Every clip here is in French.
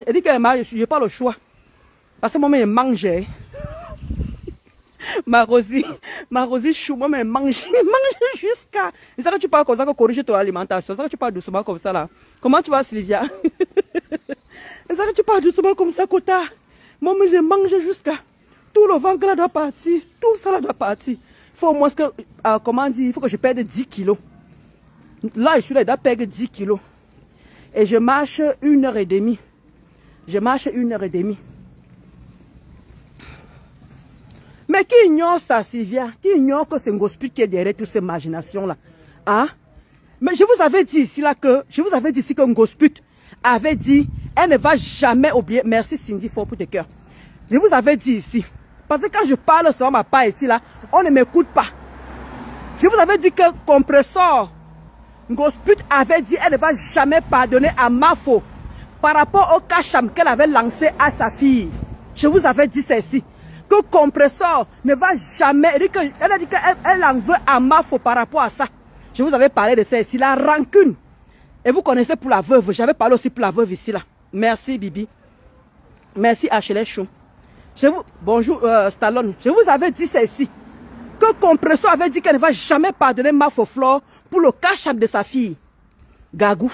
Elle dit qu'elle m'a, je n'ai pas le choix. Parce que moi, je mange. Ma Rosie chou, moi, je mange jusqu'à... C'est ça que tu parles comme ça, que corriger ton alimentation. C'est ça que tu parles doucement comme ça, là. Comment tu vas, Sylvia? C'est ça que tu parles doucement comme ça, Kota. Moi, je mange jusqu'à... Tout le ventre là doit partir. Tout ça là doit partir. Il faut au moins que... comment dire? Il faut que je perde 10 kilos. Là, je suis là, je dois perdre 10 kilos. Et je marche 1h30. Je marche 1h30. Mais qui ignore ça, Sylvia? Qui ignore que c'est Ngosput qui est derrière toutes ces imaginations-là? Hein? Mais je vous avais dit ici là que... Je vous avais dit ici que Ngosput avait dit... Elle ne va jamais oublier... Merci Cindy, fort pour tes cœurs. Je vous avais dit ici... Parce que quand je parle sur ma part ici là... On ne m'écoute pas. Je vous avais dit que Compressor... Ngosput avait dit... Elle ne va jamais pardonner à Mafo... Par rapport au cacham qu'elle avait lancé à sa fille. Je vous avais dit ceci. Que Compressor ne va jamais... Elle a dit qu'elle en veut à Mafo par rapport à ça. Je vous avais parlé de ça ici, la rancune. Et vous connaissez pour la veuve. J'avais parlé aussi pour la veuve ici là. Merci Bibi. Merci Achille Chou. Bonjour Stallone. Je vous avais dit ça ici. Que Compressor avait dit qu'elle ne va jamais pardonner Mafo Flore pour le cacham de sa fille. Gagou.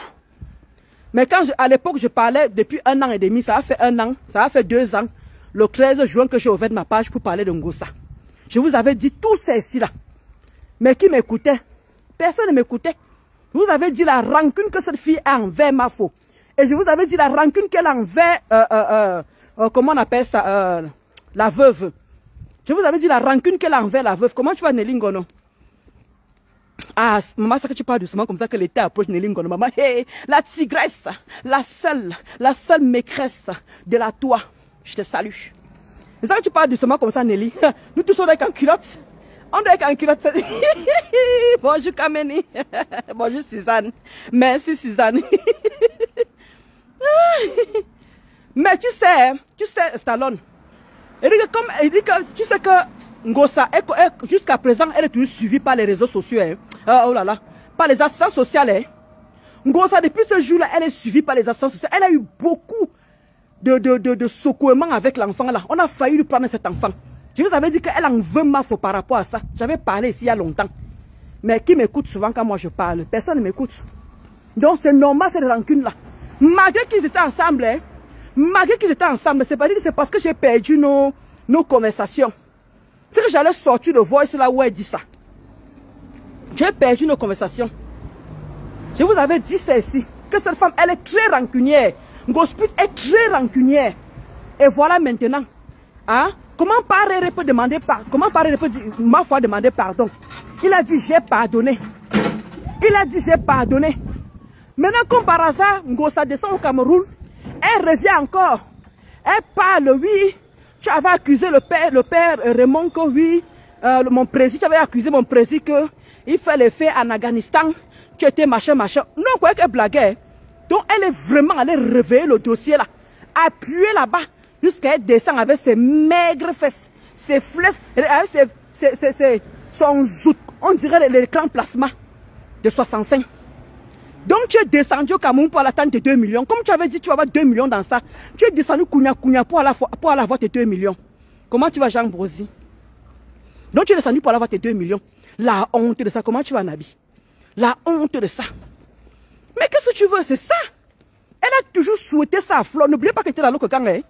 Mais quand à l'époque je parlais depuis 1 an et demi, ça a fait 1 an, ça a fait 2 ans. Le 13 juin que j'ai ouvert ma page pour parler de Ngosa. Je vous avais dit tout ça ici là. Mais qui m'écoutait? Personne ne m'écoutait. Je vous avais dit la rancune que cette fille a envers Mafo. Et je vous avais dit la rancune qu'elle a envers, comment on appelle ça, la veuve. Je vous avais dit la rancune qu'elle a envers la veuve. Comment tu vas Nelingono? Ah, maman, ça que tu parles doucement comme ça que l'été approche Nelingono. Maman, hey, la tigresse, la seule maîtresse de la toi. Je te salue. C'est ça que tu parles doucement comme ça, Nelly. Nous tous on est en culotte. On est en culotte. Bonjour Kameni. Bonjour Suzanne. Merci Suzanne. Mais tu sais, Stallone. Il dit que tu sais que Ngosa, jusqu'à présent, elle est toujours suivie par les réseaux sociaux. Hein. Oh là là. Par les assistances sociales. Hein. Ngosa, depuis ce jour-là, elle est suivie par les assistances sociales. Elle a eu beaucoup de secouement avec l'enfant là. On a failli lui prendre cet enfant. Je vous avais dit qu'elle en veut Mafo par rapport à ça. J'avais parlé ici il y a longtemps. Mais qui m'écoute souvent quand moi je parle? Personne ne m'écoute. Donc c'est normal cette rancune là. Malgré qu'ils étaient ensemble, hein, malgré qu'ils étaient ensemble, c'est pas dit que c'est parce que j'ai perdu nos conversations. C'est que j'allais sortir de voice là où elle dit ça. J'ai perdu nos conversations. Je vous avais dit ça ici. Que cette femme, elle est très rancunière. Ngosput est très rancunière. Et voilà maintenant. Hein? Comment Parere peut demander pardon? Comment Parere peut dire, ma foi demander pardon? Il a dit j'ai pardonné. Il a dit j'ai pardonné. Maintenant comme par hasard, Ngosa descend au Cameroun. Elle revient encore. Elle parle, oui. Tu avais accusé le père Raymond que oui. Mon président, tu avais accusé mon président qu'il fait les faits en Afghanistan. Tu étais machin. Non, quoi qu'elle blaguait. Donc elle est vraiment allée réveiller le dossier là. Appuyer là-bas. Jusqu'à elle descend avec ses maigres fesses. Ses flèches. Son zout. On dirait l'écran plasma de 65. Donc tu es descendu au Cameroun pour l'attendre tes 2 millions. Comme tu avais dit tu vas avoir 2 millions dans ça. Tu es descendu Kounia pour aller avoir tes 2 millions. Comment tu vas Jean Brosi? Donc tu es descendu pour aller avoir tes 2 millions. La honte de ça. Comment tu vas Nabi? La honte de ça. Mais qu'est-ce que tu veux? C'est ça. Elle a toujours souhaité ça à Flore. N'oubliez pas que tu es dans l'autre camp. Hein?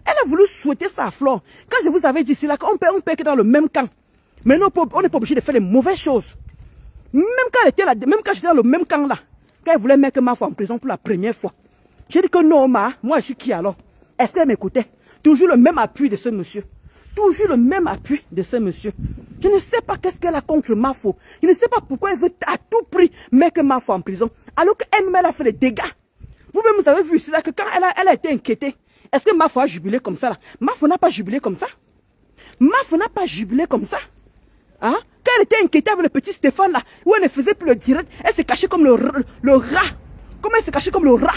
Elle a voulu souhaiter ça à Flore. Quand je vous avais dit ici, on peut que dans le même camp. Mais non, on n'est pas obligé de faire les mauvaises choses. Même quand elle était là, même quand j'étais dans le même camp là, quand elle voulait mettre Mafo en prison pour la première fois. J'ai dit que non, moi je suis qui alors? Est-ce qu'elle m'écoutait? Toujours le même appui de ce monsieur. Toujours le même appui de ce monsieur. Je ne sais pas qu'est-ce qu'elle a contre Mafo. Je ne sais pas pourquoi elle veut à tout prix mettre Mafo en prison. Alors qu'elle-même elle a fait des dégâts. Vous-même vous avez vu cela que quand elle a été inquiétée. Est-ce que Mafo a jubilé comme ça là? Mafo n'a pas jubilé comme ça. Mafo n'a pas jubilé comme ça. Hein? Quand elle était inquiétée avec le petit Stéphane là, où elle ne faisait plus le direct, elle s'est cachée comme le rat. Comment elle s'est cachée comme le rat?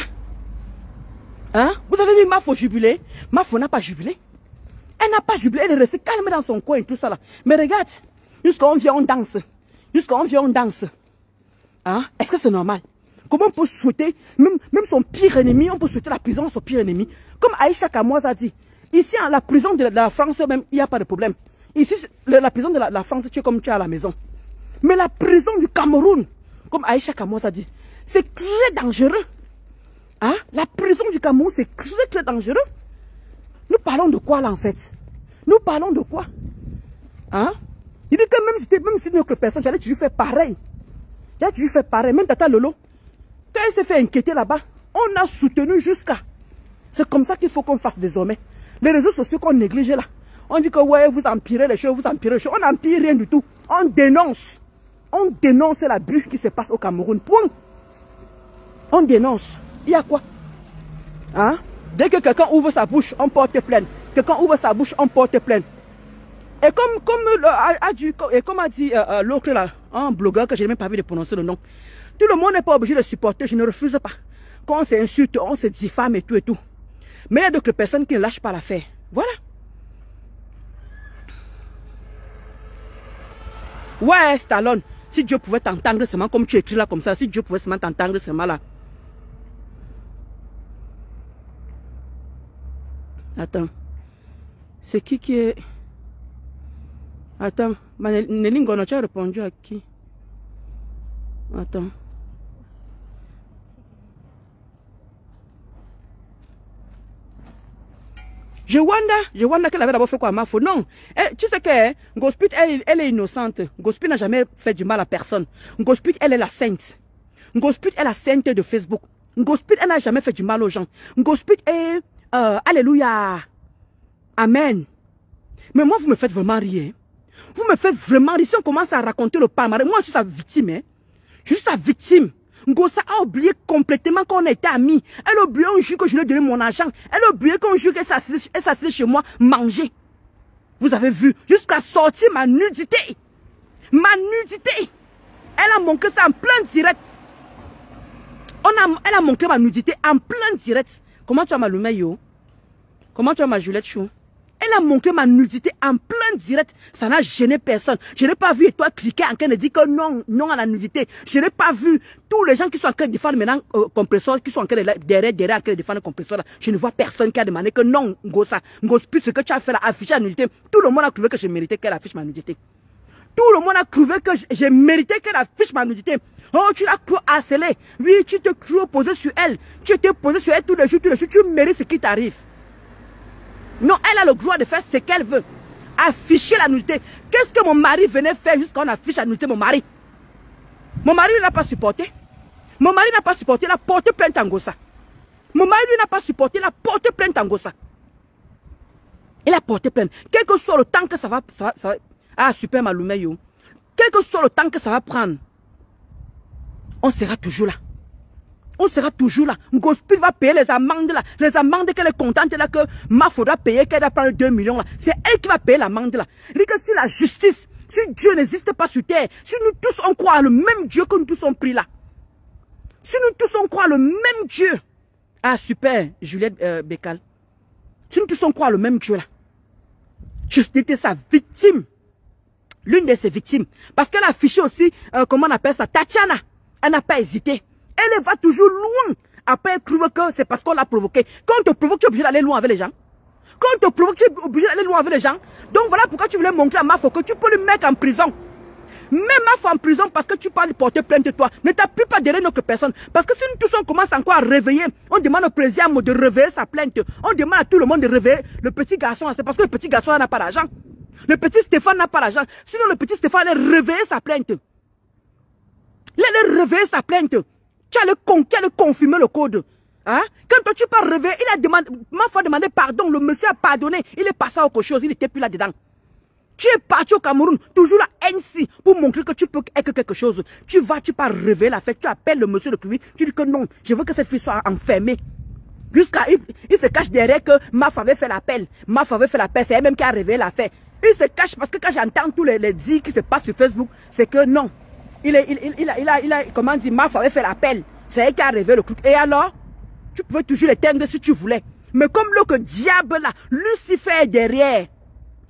Hein? Vous avez vu Mafo jubiler? Mafo n'a pas jubilé. Elle n'a pas jubilé, elle est restée calme dans son coin et tout ça là. Mais regarde, jusqu'à on vient on danse. Jusqu'à on vient on danse. Hein? Est-ce que c'est normal? Comment on peut souhaiter, même son pire ennemi, on peut souhaiter la prison à son pire ennemi. Comme Aïcha Kamoise a dit, ici, à la prison de la France, même, il n'y a pas de problème. Ici, la prison de la France, tu es comme tu es à la maison. Mais la prison du Cameroun, comme Aïcha Kamoise a dit, c'est très dangereux. Hein? La prison du Cameroun, c'est très dangereux. Nous parlons de quoi là, en fait? Nous parlons de quoi? Hein? Il dit que même si notre personne, j'allais toujours faire pareil. J'allais toujours faire pareil. Même Tata Lolo, quand elle s'est fait inquiéter là-bas, on a soutenu jusqu'à. C'est comme ça qu'il faut qu'on fasse désormais. Les réseaux sociaux qu'on néglige là. On dit que ouais, vous empirez les choses, vous empirez les choses. On n'empire rien du tout. On dénonce. On dénonce l'abus qui se passe au Cameroun. Point. On dénonce. Il y a quoi? Hein? Dès que quelqu'un ouvre sa bouche, on porte plainte. Quelqu'un ouvre sa bouche, on porte plainte. Et comme a dit l'autre là, un blogueur que je n'ai même pas vu de prononcer le nom. Tout le monde n'est pas obligé de supporter, je ne refuse pas. Quand on s'insulte, on se diffame et tout et tout. Mais il y a d'autres personnes qui ne lâchent pas l'affaire. Voilà. Ouais, Stallone, si Dieu pouvait t'entendre seulement comme tu écris là comme ça, si Dieu pouvait seulement t'entendre seulement là. Attends. C'est qui est... Attends. Nelingono, tu as répondu à qui? Attends. Je wonder qu'elle avait d'abord fait quoi à Mafo. Non. Tu sais que Gospit, elle est innocente. Gospit n'a jamais fait du mal à personne. Gospit, elle est la sainte. Gospit est la sainte de Facebook. Gospit, elle n'a jamais fait du mal aux gens. Gospit est... alléluia. Amen. Mais moi, vous me faites vraiment rire. Vous me faites vraiment rire. Si on commence à raconter le palmarès, moi, je suis sa victime. Hein. Je suis sa victime. Ngosa a oublié complètement qu'on était amis. Elle a oublié un jour que je lui ai donné mon argent. Elle a oublié qu'un jour qu'elle s'assisait chez moi manger. Vous avez vu, jusqu'à sortir ma nudité. Ma nudité. Elle a montré ça en plein direct. Elle a montré ma nudité en plein direct. Comment tu as ma lumé, yo? Comment tu as ma Juliette Chou? Elle a montré ma nudité en plein direct. Ça n'a gêné personne. Je n'ai pas vu et toi cliquer en train de dire que non, non à la nudité. Je n'ai pas vu tous les gens qui sont en train de défendre maintenant compresseur, qui sont en train de derrière en train de défendre compresseur. Je ne vois personne qui a demandé que non, Ngosa, Ngosput, ce que tu as fait là, afficher la nudité. Tout le monde a trouvé que je méritais qu'elle affiche ma nudité. Tout le monde a trouvé que j'ai mérité qu'elle affiche ma nudité. Oh, tu l'as cru harcelée. Oui, tu te cru posé sur elle. Tu étais posé sur elle tous les jours. Tu mérites ce qui t'arrive. Non, elle a le droit de faire ce qu'elle veut. Afficher la nudité. Qu'est-ce que mon mari venait faire jusqu'à qu'on affiche la nudité, mon mari? Mon mari ne l'a pas supporté. Mon mari n'a pas supporté, il a porté plainte en Ngosa. Mon mari lui n'a pas supporté, il a porté plainte en Ngosa. Il a porté plainte. Quel que soit le temps que ça va ah, super Maloume, yo. Quel que soit le temps que ça va prendre, on sera toujours là. On sera toujours là. Ngosput va payer les amendes là. Les amendes qu'elle est contente là que Ma faudra payer, qu'elle va prendre 2 millions là. C'est elle qui va payer l'amende là. Il dit que si la justice, si Dieu n'existe pas sur terre, si nous tous on croit le même Dieu que nous tous on prie là. Si nous tous on croit le même Dieu. Ah super, Juliette Bécal. Si nous tous on croit le même Dieu là. Je était sa victime. L'une de ses victimes. Parce qu'elle a affiché aussi, comment on appelle ça, Tatiana. Elle n'a pas hésité. Elle va toujours loin. Après, elle trouve que c'est parce qu'on l'a provoqué. Quand on te provoque, tu es obligé d'aller loin avec les gens. Quand on te provoque, tu es obligé d'aller loin avec les gens. Donc voilà pourquoi tu voulais montrer à Mafo que tu peux le mettre en prison. Mets Mafo en prison parce que tu parles de porter plainte de toi. Ne t'appuie pas derrière notre personne. Parce que si nous tous on commence encore à réveiller, on demande au président de réveiller sa plainte. On demande à tout le monde de réveiller le petit garçon. C'est parce que le petit garçon n'a pas d'argent. Le petit Stéphane n'a pas d'argent. Sinon le petit Stéphane allait réveiller sa plainte. Il allait réveiller sa plainte. Tu as le confirmer le code. Hein? Quand toi tu pars réveiller, il a demandé, Mafo a demandé pardon, le monsieur a pardonné, il est passé à autre chose, il n'était plus là-dedans. Tu es parti au Cameroun, toujours la NC, pour montrer que tu peux être quelque chose. Tu pars réveiller la fête, tu appelles le monsieur de Cluy, tu dis que non, je veux que cette fille soit enfermée. Jusqu'à, il se cache derrière que Mafo avait fait l'appel. Mafo avait fait l'appel, c'est elle-même qui a réveillé la fête. Il se cache parce que quand j'entends tous les dits qui se passent sur Facebook, c'est que non. Il a, comment dire, Mafo avait fait l'appel. C'est elle qui a réveillé le truc. Et alors, tu pouvais toujours l'éteindre si tu voulais. Mais comme le diable là, Lucifer est derrière.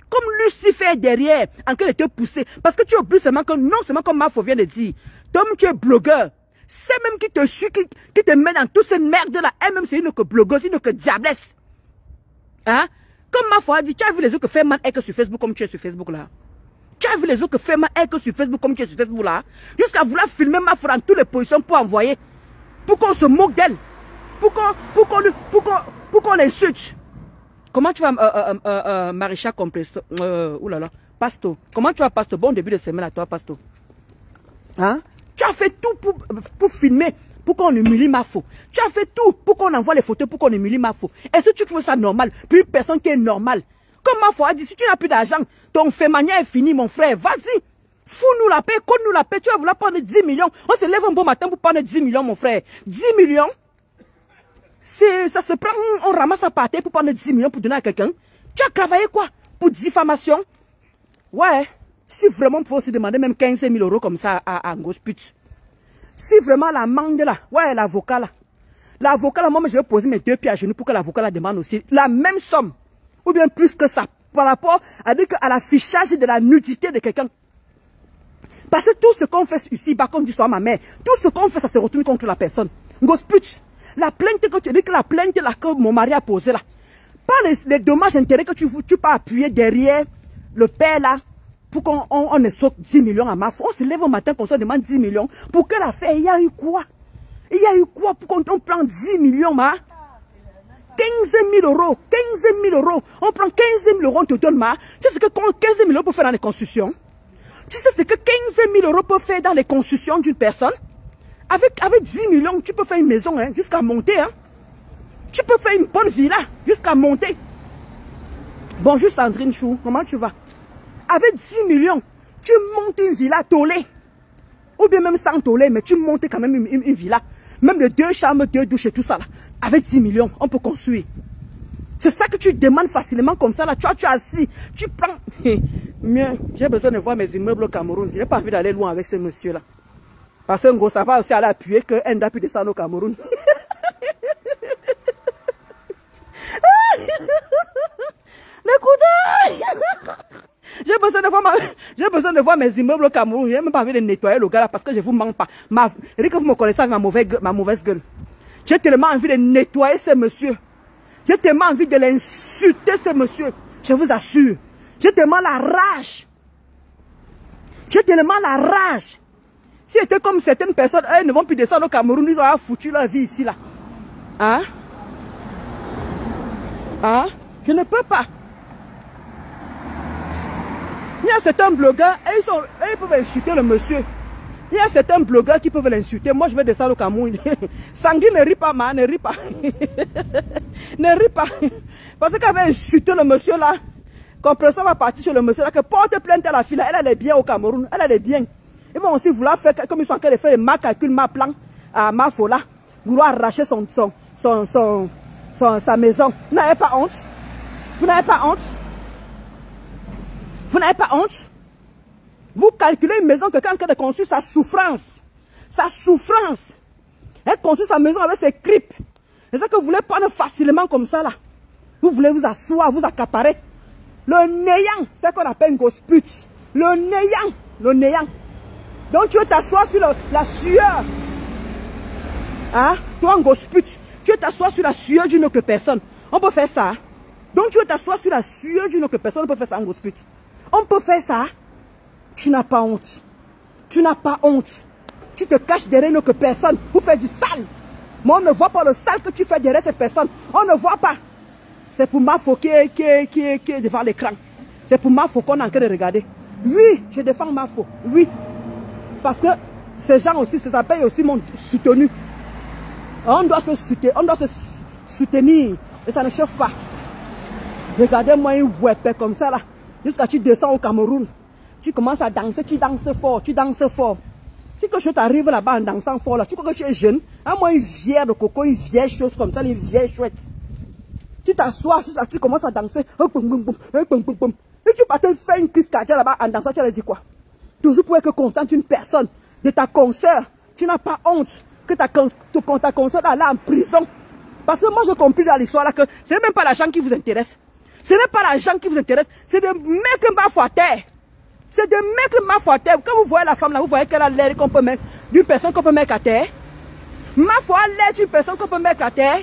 Comme Lucifer est derrière, en train de te pousser. Parce que tu oublies seulement que, non seulement comme Mafo vient de dire, comme tu es blogueur, C'est même qui te suit, qui te met dans toute cette merde-là. Elle-même, c'est une que blogueuse, une que diablesse. Hein? Comme ma foi a dit, tu as vu les autres que fait mal que sur Facebook comme tu es sur Facebook là? Tu as vu les autres que fait mal que sur Facebook comme tu es sur Facebook là? Jusqu'à vouloir filmer ma foi dans toutes les positions pour envoyer. Pour qu'on se moque d'elle. Pour qu'on l'insulte. Comment tu vas, Maréchal Compresso, oulala, Pasto. Comment tu vas, Pasto? Bon début de semaine à toi, Pasto. Hein? Tu as fait tout pour filmer, pour qu'on humilie ma faux. Tu as fait tout pour qu'on envoie les photos, pour qu'on humilie ma faux. Est-ce que tu trouves ça normal? Puis une personne qui est normale. Comme ma foi a dit, si tu n'as plus d'argent, ton fait manière est fini, mon frère. Vas-y. Fous-nous la paix, conne-nous la paix. Tu vas vouloir prendre 10 millions. On se lève un bon matin pour prendre 10 millions, mon frère. 10 millions. Ça se prend, on ramasse à partir pour prendre 10 millions pour donner à quelqu'un. Tu as travaillé quoi? Pour diffamation? Ouais. Si vraiment, il faut se demander même 15 000 euros comme ça à Gosput. Si vraiment la mangue là, ouais, l'avocat là. L'avocat là, moi, je vais poser mes 2 pieds à genoux pour que l'avocat la demande aussi la même somme. Ou bien plus que ça. Par rapport à l'affichage de la nudité de quelqu'un. Parce que tout ce qu'on fait ici, bah, comme dit souvent ma mère, tout ce qu'on fait, ça se retourne contre la personne. Gosput, la plainte que tu dis que la plainte là, que mon mari a posée là, pas les dommages intérêts que tu peux appuyer derrière le père là, pour qu'on ne saute 10 millions à ma foi. On se lève au matin qu'on se demande 10 millions. Pour que l'affaire, il y a eu quoi? Il y a eu quoi pour qu'on prenne 10 millions, ma? 15 000 euros. 15 000 euros. On prend 15 000 euros, on te donne, ma. Tu sais ce que 15 000 euros peut faire dans les constructions? Tu sais ce que 15 000 euros peut faire dans les constructions d'une personne? Avec 10 millions, tu peux faire une maison, hein, jusqu'à monter, hein. Tu peux faire une bonne villa, jusqu'à monter. Bonjour Sandrine Chou, comment tu vas? Avec 10 millions, tu montes une villa tolée. Ou bien même sans tolée, mais tu montes quand même une villa. Même de 2 chambres, 2 douches et tout ça là. Avec 10 millions, on peut construire. C'est ça que tu demandes facilement comme ça là. Tu es assis, tu prends... Mieux, j'ai besoin de voir mes immeubles au Cameroun. Je n'ai pas envie d'aller loin avec ce monsieur là. Parce que gros, ça va aussi aller appuyer qu'un doit plus descendre au Cameroun. J'ai besoin de voir mes immeubles au Cameroun. Je n'ai même pas envie de nettoyer le gars là parce que je vous manque pas. Je dis que vous me connaissez avec ma mauvaise gueule. J'ai tellement envie de nettoyer ce monsieur. J'ai tellement envie de l'insulter ce monsieur. Je vous assure. J'ai tellement la rage. J'ai tellement la rage. Si c'était comme certaines personnes, elles ne vont plus descendre au Cameroun, ils auraient foutu leur vie ici là. Hein? Hein? Je ne peux pas. Il y a certains blogueurs, ils peuvent insulter le monsieur. Il y a certains blogueurs qui peuvent l'insulter. Moi, je vais descendre au Cameroun. Sangui ne rit pas, ma, ne rit pas. Ne rit pas. Parce qu'elle va insulter le monsieur là. Compresseur va partir sur le monsieur là. Que porte plainte à la fille là. Elle est bien au Cameroun. Elle est bien. Ils vont aussi vouloir faire, comme ils sont en train de faire ma calcul, ma plan, à ma fola. Vouloir arracher sa maison. Vous n'avez pas honte? Vous n'avez pas honte? Vous n'avez pas honte? Vous calculez une maison que quelqu'un a construit sa souffrance. Sa souffrance. Elle construit sa maison avec ses cripes. C'est ça que vous voulez prendre facilement comme ça là. Vous voulez vous asseoir, vous accaparer. Le néant, c'est ce qu'on appelle une grosse pute. Le néant. Le néant. Donc tu veux t'asseoir sur la sueur. Hein? Toi en grosse pute. Tu veux t'asseoir sur la sueur d'une autre personne. On peut faire ça. Donc tu veux t'asseoir sur la sueur d'une autre personne. On peut faire ça en grosse pute. On peut faire ça. Tu n'as pas honte. Tu n'as pas honte. Tu te caches derrière une autre personne pour faire du sale. Mais on ne voit pas le sale que tu fais derrière cette personne. On ne voit pas. C'est pour ma faute qui est devant l'écran. C'est pour ma faute qu'on est en train de regarder. Oui, je défends ma faute. Oui. Parce que ces gens aussi, ça paye aussi mon soutenu. On doit se soutenir. Et ça ne chauffe pas. Regardez-moi une web comme ça là. Jusqu'à tu descends au Cameroun. Tu commences à danser, tu danses fort, tu danses fort. Si que je t'arrive là-bas en dansant fort là, tu crois que tu es jeune. À moi une vieille de coco, une vieille chose comme ça, une vieille chouette. Tu t'assois, tu commences à danser. Et tu partais faire une crise cardiaque là-bas en dansant, tu allais dire quoi? Toujours pour être content d'une personne, de ta consoeur. Tu n'as pas honte que ta consoeur est là en prison. Parce que moi j'ai compris dans l'histoire là que ce n'est même pas l'argent qui vous intéresse. Ce n'est pas l'argent qui vous intéresse, c'est de mettre ma foi à terre. C'est de mettre ma foi à terre. Quand vous voyez la femme là, vous voyez qu'elle a l'air qu'on peut mettre d'une personne qu'on peut mettre à terre. Mafo a l'air une personne qu'on peut mettre à terre.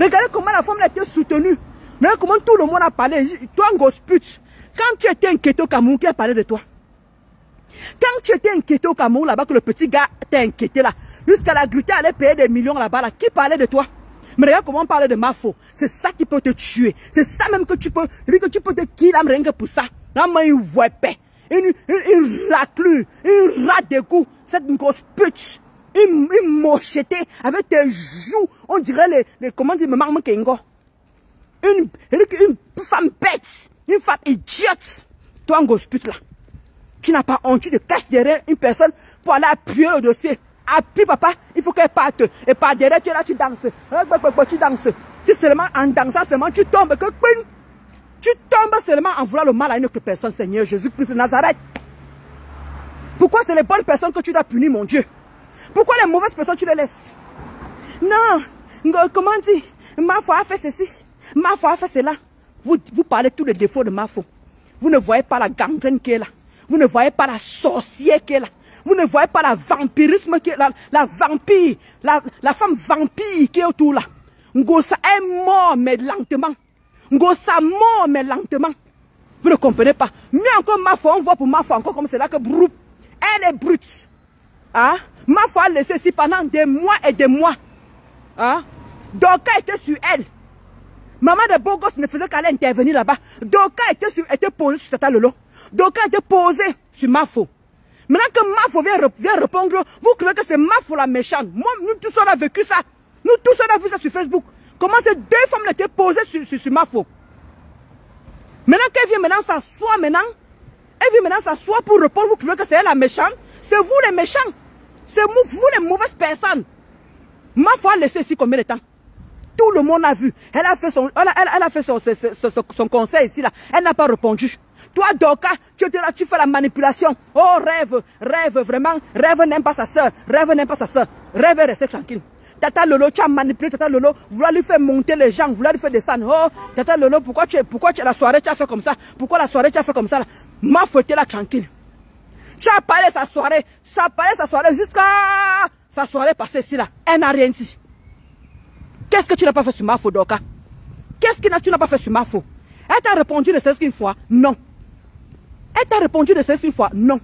Regardez comment la femme a été soutenue. Regardez comment tout le monde a parlé. Toi, Ngosput, quand tu étais inquiété au Cameroun, qui a parlé de toi? Quand tu étais inquiété au Cameroun, là-bas, que le petit gars t'a inquiété, là, jusqu'à la gluten allait payer des millions là-bas, là, qui parlait de toi? Mais regarde comment on parle de Mafo. C'est ça qui peut te tuer. C'est ça même que tu peux te killer rien que pour ça. Là, moi, une wepé, une raclure, une rat de cou, cette grosse pute, une mocheté avec tes joues, on dirait comment dire, maman Kengo. Une femme bête, une femme idiote. Toi, un grosse pute là. Tu n'as pas honte, tu te caches derrière une personne pour aller appuyer le dossier. Appuie papa, il faut qu'elle parte. Et par derrière, tu es là, tu danses. Tu danses. Si seulement en dansant, seulement tu tombes. Tu tombes seulement en voulant le mal à une autre personne, Seigneur Jésus-Christ de Nazareth. Pourquoi c'est les bonnes personnes que tu dois punir, mon Dieu? Pourquoi les mauvaises personnes, tu les laisses? Non, comment dire? Mafo a fait ceci. Mafo a fait cela. Vous parlez tous les défauts de Mafo. Vous ne voyez pas la gangrène qui est là. Vous ne voyez pas la sorcière qui est là. Vous ne voyez pas la vampirisme qui est là. La vampire. La femme vampire qui est autour là. Ngosa est mort mais lentement. Ngosa mort mais lentement. Vous ne comprenez pas. Mais encore Mafo, on voit pour Mafo encore comme c'est là que Broup. Elle est brute. Hein? Mafo a laissé ici pendant des mois et des mois. Hein? Doka était sur elle. Maman de beau gosse ne faisait qu'aller intervenir là-bas. Doka était posée sur Tata Lolo. Doka était posée sur Mafo. Maintenant que Mafo vient répondre, vous croyez que c'est Mafo la méchante. Moi, nous tous on a vécu ça. Nous tous on a vu ça sur Facebook. Comment ces deux femmes étaient posées sur Mafo. Maintenant qu'elle vient maintenant s'asseoir maintenant. Elle vient maintenant s'asseoir pour répondre. Vous croyez que c'est elle la méchante. C'est vous les méchants. C'est vous les mauvaises personnes. Mafo a laissé ici combien de temps? Tout le monde a vu. Elle a fait son conseil ici là. Elle n'a pas répondu. Toi, Doka, tu es là, tu fais la manipulation. Oh, rêve, vraiment. Rêve n'aime pas sa soeur. Rêve n'aime pas sa soeur. Rêve est resté tranquille. Tata Lolo, tu as manipulé Tata Lolo. Vouloir lui faire monter les gens, vouloir lui faire descendre. Oh, Tata Lolo, pourquoi la soirée tu as fait comme ça? Pourquoi la soirée tu as fait comme ça là? Ma faute là tranquille. Tu as parlé sa soirée. Ça a parlé sa soirée jusqu'à sa soirée passée ici là. Elle n'a rien dit. Qu'est-ce que tu n'as pas fait sur Mafo, Doka? Qu'est-ce que tu n'as pas fait sur Mafo? Elle t'a répondu de 16 fois, non. Elle t'a répondu de 16 fois, non.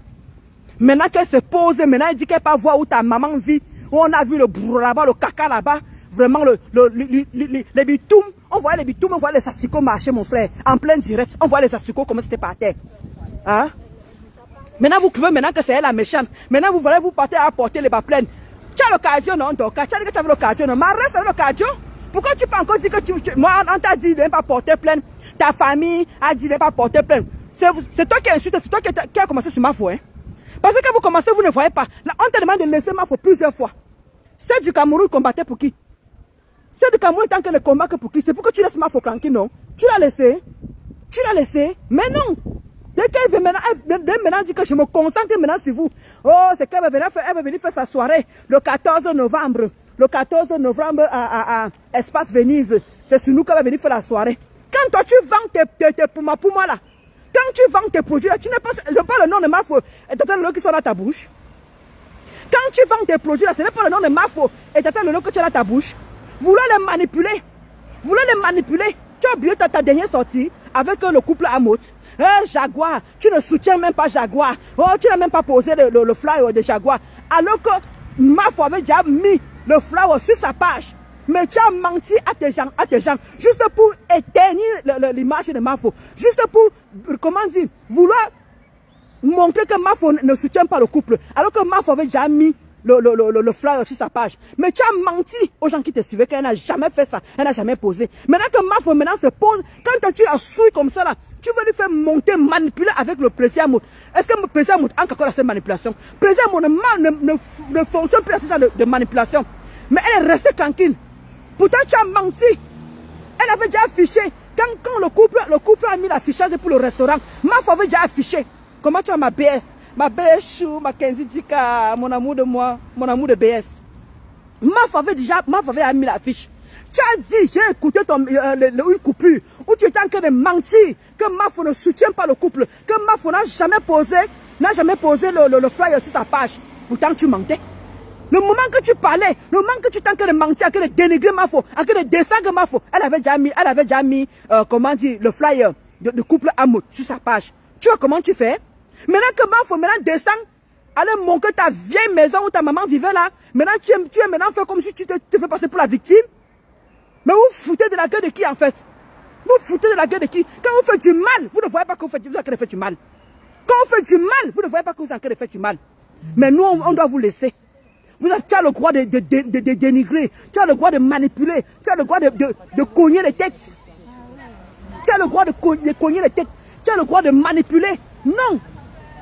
Maintenant qu'elle se pose, maintenant elle dit qu'elle peut voir où ta maman vit, où on a vu le bourreau là-bas, le caca là-bas, vraiment les bitoums. On voit les bitoums, on voit les asticots marcher, mon frère, en plein direct. On voit les asticots comment c'était par terre. Hein? Maintenant vous trouvez maintenant que c'est elle la méchante. Maintenant vous voulez vous partir à porter les bas pleines. Tu as l'occasion, non, Doka? Tu as dit que tu avais l'occasion, non? Mais reste avec l'occasion. Pourquoi tu peux encore dire que moi, on t'a dit de ne pas porter plainte. Ta famille a dit de ne pas porter plainte. C'est toi qui as insulté, c'est toi qui as commencé sur Mafo. Hein? Parce que quand vous commencez, vous ne voyez pas. Là, on te demande de laisser Mafo plusieurs fois. C'est du Cameroun combattait pour qui? C'est du Cameroun tant que ne combat que pour qui? C'est pour que tu laisses Mafo tranquille, non? Tu l'as laissé? Tu l'as laissé? Mais non! Dès qu'elle veut maintenant dire que je me concentre maintenant sur vous. Oh, c'est qu'elle va venir faire sa soirée le 14 novembre. Le 14 novembre à Espace Venise. C'est sur nous qu'elle va venir faire la soirée. Quand toi tu vends tes poumons là, quand tu vends tes produits là, tu n'es pas le nom de Mafo et Tata Lolo qui sont dans ta bouche. Quand tu vends tes produits là, ce n'est pas le nom de Mafo et Tata Lolo que tu as dans ta bouche. Vous voulez les manipuler. Vous voulez les manipuler. Tu as oublié ta dernière sortie avec le couple Amot. Jaguar, tu ne soutiens même pas Jaguar. Oh, tu n'as même pas posé le flyer de Jaguar. Alors que Mafo avait déjà mis le flyer sur sa page. Mais tu as menti à tes gens, juste pour éteindre l'image de Mafo. Juste pour, comment dire, vouloir montrer que Mafo ne soutient pas le couple. Alors que Mafo avait déjà mis le flyer sur sa page. Mais tu as menti aux gens qui te suivaient qu'elle n'a jamais fait ça. Elle n'a jamais posé. Maintenant que Mafo se pose, quand tu la souilles comme ça là, tu veux lui faire monter, manipuler avec le président Amout. Est-ce que le président Amout a encore cette manipulation? Le président Amout ne fonctionne plus à ce genre de manipulation. Mais elle est restée tranquille. Pourtant, tu as menti. Elle avait déjà affiché. Quand le couple a mis l'affichage pour le restaurant, Mafo avait déjà affiché. Comment tu as ma BS? Ma BS chou, ma Kenzi Dika, mon amour de moi, mon amour de BS. Mafo avait mis l'affiche. Tu as dit, j'ai écouté une coupure où tu étais en train de mentir que Mafo ne soutient pas le couple, que Mafo n'a jamais posé le flyer sur sa page. Pourtant, tu mentais. Le moment que tu parlais, le moment que tu t'en de mentir, que de dénigrer Mafo, que de descendre Mafo, elle avait déjà mis, comment dire, le flyer de couple amour sur sa page. Tu vois comment tu fais? Maintenant que Mafo, maintenant descend, allez montrer ta vieille maison où ta maman vivait là. Maintenant tu es maintenant fait comme si tu te fais passer pour la victime. Mais vous foutez de la gueule de qui en fait? Vous foutez de la gueule de qui? Quand vous faites du mal, vous ne voyez pas que vous êtes en train de faire du mal. Quand vous faites du mal, vous ne voyez pas que vous êtes en train de faire du mal. Mais nous, on doit vous laisser. Tu as le droit de dénigrer, tu as le droit de manipuler, tu as le droit de cogner les têtes. Tu as le droit de cogner les têtes, tu as le droit de manipuler. Non,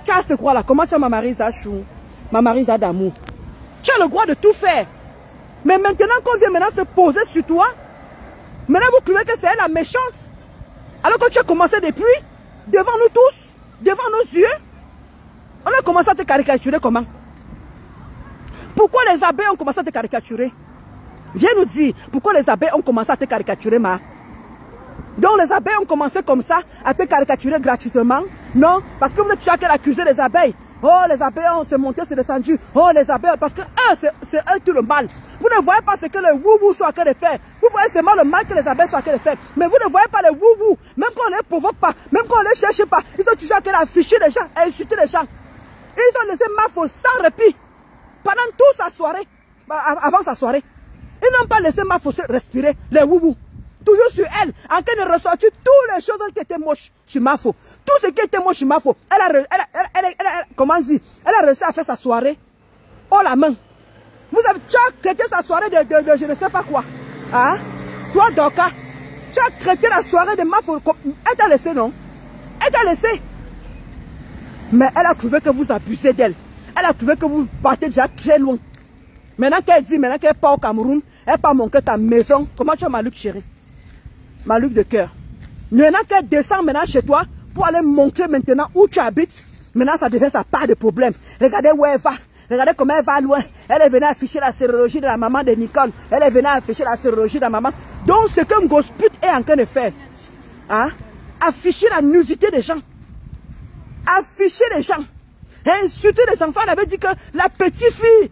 tu as ce droit-là. Comment tu as ma Marisa Chou, ma Marisa d'amour? Tu as le droit de tout faire. Mais maintenant qu'on vient maintenant se poser sur toi, maintenant vous trouvez que c'est elle la méchante. Alors que tu as commencé depuis, devant nous tous, devant nos yeux, on a commencé à te caricaturer comment? Pourquoi les abeilles ont commencé à te caricaturer? Viens nous dire, pourquoi les abeilles ont commencé à te caricaturer, ma? Donc les abeilles ont commencé comme ça, à te caricaturer gratuitement? Non, parce que vous êtes chacun accusé les abeilles. Oh, les abeilles ont se monté, se descendu. Oh, les abeilles, parce que eux, c'est eux tout le mal. Vous ne voyez pas ce que les woubou sont en train de faire. Vous voyez seulement le mal que les abeilles sont en train de faire. Mais vous ne voyez pas les woubou. Même quand on ne les provoque pas, même quand on ne les cherche pas, ils sont toujours en train d'afficher les gens, insulter les gens. Ils ont laissé Mafo sans répit. Pendant toute sa soirée, avant sa soirée. Ils n'ont pas laissé Mafo respirer, les woubou. Toujours sur elle, en train de ressortir toutes les choses qui étaient moches sur Mafo. Tout ce qui était moche sur Mafo, comment dire, elle a réussi à faire sa soirée. Oh la main. Tu as traité sa soirée de je ne sais pas quoi. Hein? Toi, Doka, tu as traité la soirée de Mafo. Elle t'a laissé, non? Elle t'a laissé. Mais elle a trouvé que vous abusez d'elle. Elle a trouvé que vous partez déjà très loin. Maintenant qu'elle dit, maintenant qu'elle part au Cameroun, elle part montrer ta maison. Comment tu as Malouk, chérie? Malouk de cœur. Maintenant qu'elle descend maintenant chez toi pour aller montrer maintenant où tu habites, maintenant ça devient sa part de problème. Regardez où elle va. Regardez comment elle va loin. Elle est venue afficher la sérologie de la maman de Nicole. Elle est venue afficher la sérologie de la maman. Donc ce que Ngosput est en train de faire, hein? Afficher la nudité des gens. Afficher les gens. Insulter les enfants. Elle avait dit que la petite fille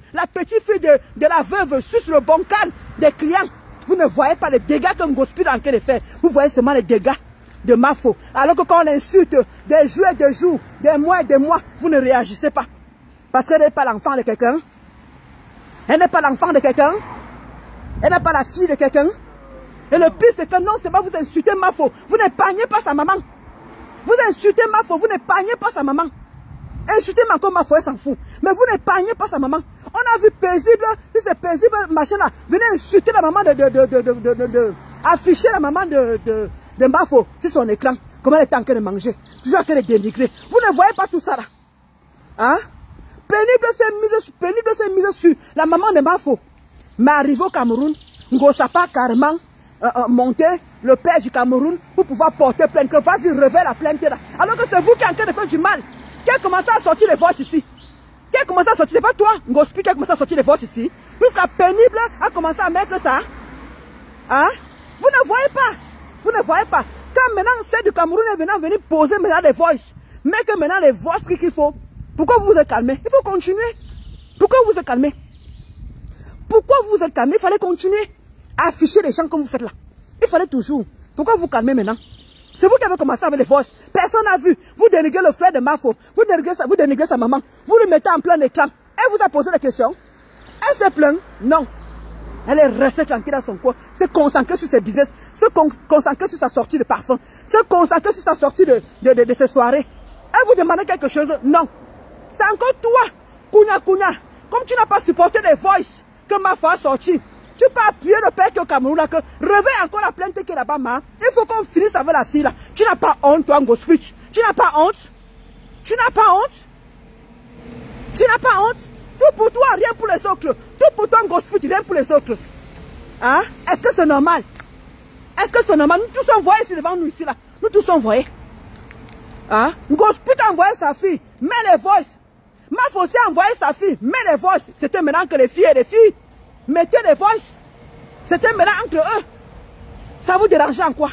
de la veuve suce le bancal des clients. Vous ne voyez pas les dégâts que Ngosput est en train de faire. Vous voyez seulement les dégâts de Mafo. Alors que quand on insulte des jours et des jours, des mois et des mois, vous ne réagissez pas. Parce qu'elle n'est pas l'enfant de quelqu'un. Elle n'est pas l'enfant de quelqu'un. Elle n'est pas la fille de quelqu'un. Et le pire, c'est que non seulement vous insultez Mafo, vous n'épargnez pas sa maman. Vous insultez Mafo, vous n'épargnez pas sa maman. Insultez encore Mafo, elle s'en fout. Mais vous n'épargnez pas sa maman. On a vu paisible, si c'est paisible, machin là, venez insulter la maman afficher la maman de Mafo sur son écran. Comment elle est en train de manger. Toujours en train de dénigrer. Vous ne voyez pas tout ça là. Hein? Pénible s'est mise sur la maman de Mafo. Mais arrivé au Cameroun, Ngosapa carrément monter le père du Cameroun pour pouvoir porter plainte. Que vas-y, revers la plainte là. Alors que c'est vous qui êtes en train de faire du mal. Qui a commencé à sortir les voix ici? Qui a commencé à sortir? C'est pas toi, Ngosput, qui a commencé à sortir les voix ici. Jusqu'à Pénible a commencé à mettre ça. Hein? Vous ne voyez pas. Vous ne voyez pas. Quand maintenant celle du Cameroun est venue poser maintenant les voices. Mais que maintenant les voix qu'il faut. Pourquoi vous vous êtes calmé? Il faut continuer. Pourquoi vous vous êtes calmé? Pourquoi vous vous êtes calmé? Il fallait continuer à afficher les gens comme vous faites là. Il fallait toujours. Pourquoi vous calmez maintenant? C'est vous qui avez commencé avec les voices. Personne n'a vu. Vous dénigrez le frère de Mafo. Vous dénigrez sa maman. Vous le mettez en plein écran. Elle vous a posé la question. Elle s'est plainte? Non. Elle est restée tranquille dans son coin. Se concentrer sur ses business. Se concentrer sur sa sortie de parfum. Se concentrer sur sa sortie de ses soirées. Elle vous demandait quelque chose? Non. C'est encore toi. Kounya. Comme tu n'as pas supporté les voices que Mafo a sorti. Tu peux appuyer le père qui est au Cameroun là, que réveille encore la plainte qui est là-bas, ma. Il faut qu'on finisse avec la fille là. Tu n'as pas honte, toi, Ngosput. Tu n'as pas honte. Tu n'as pas honte. Tu n'as pas honte. Tout pour toi, rien pour les autres. Tout pour toi, Ngosput, rien pour les autres. Hein? Est-ce que c'est normal? Est-ce que c'est normal? Nous tous sommes voyés ici devant nous, ici là. Nous tous sommes voyés. Hein? Ngosput a envoyé sa fille. Mais les voices. Mafo aussi a envoyé sa fille. Mais les voices. C'était maintenant que les filles et les filles. Mettez les voices. C'était maintenant entre eux. Ça vous dérange en quoi?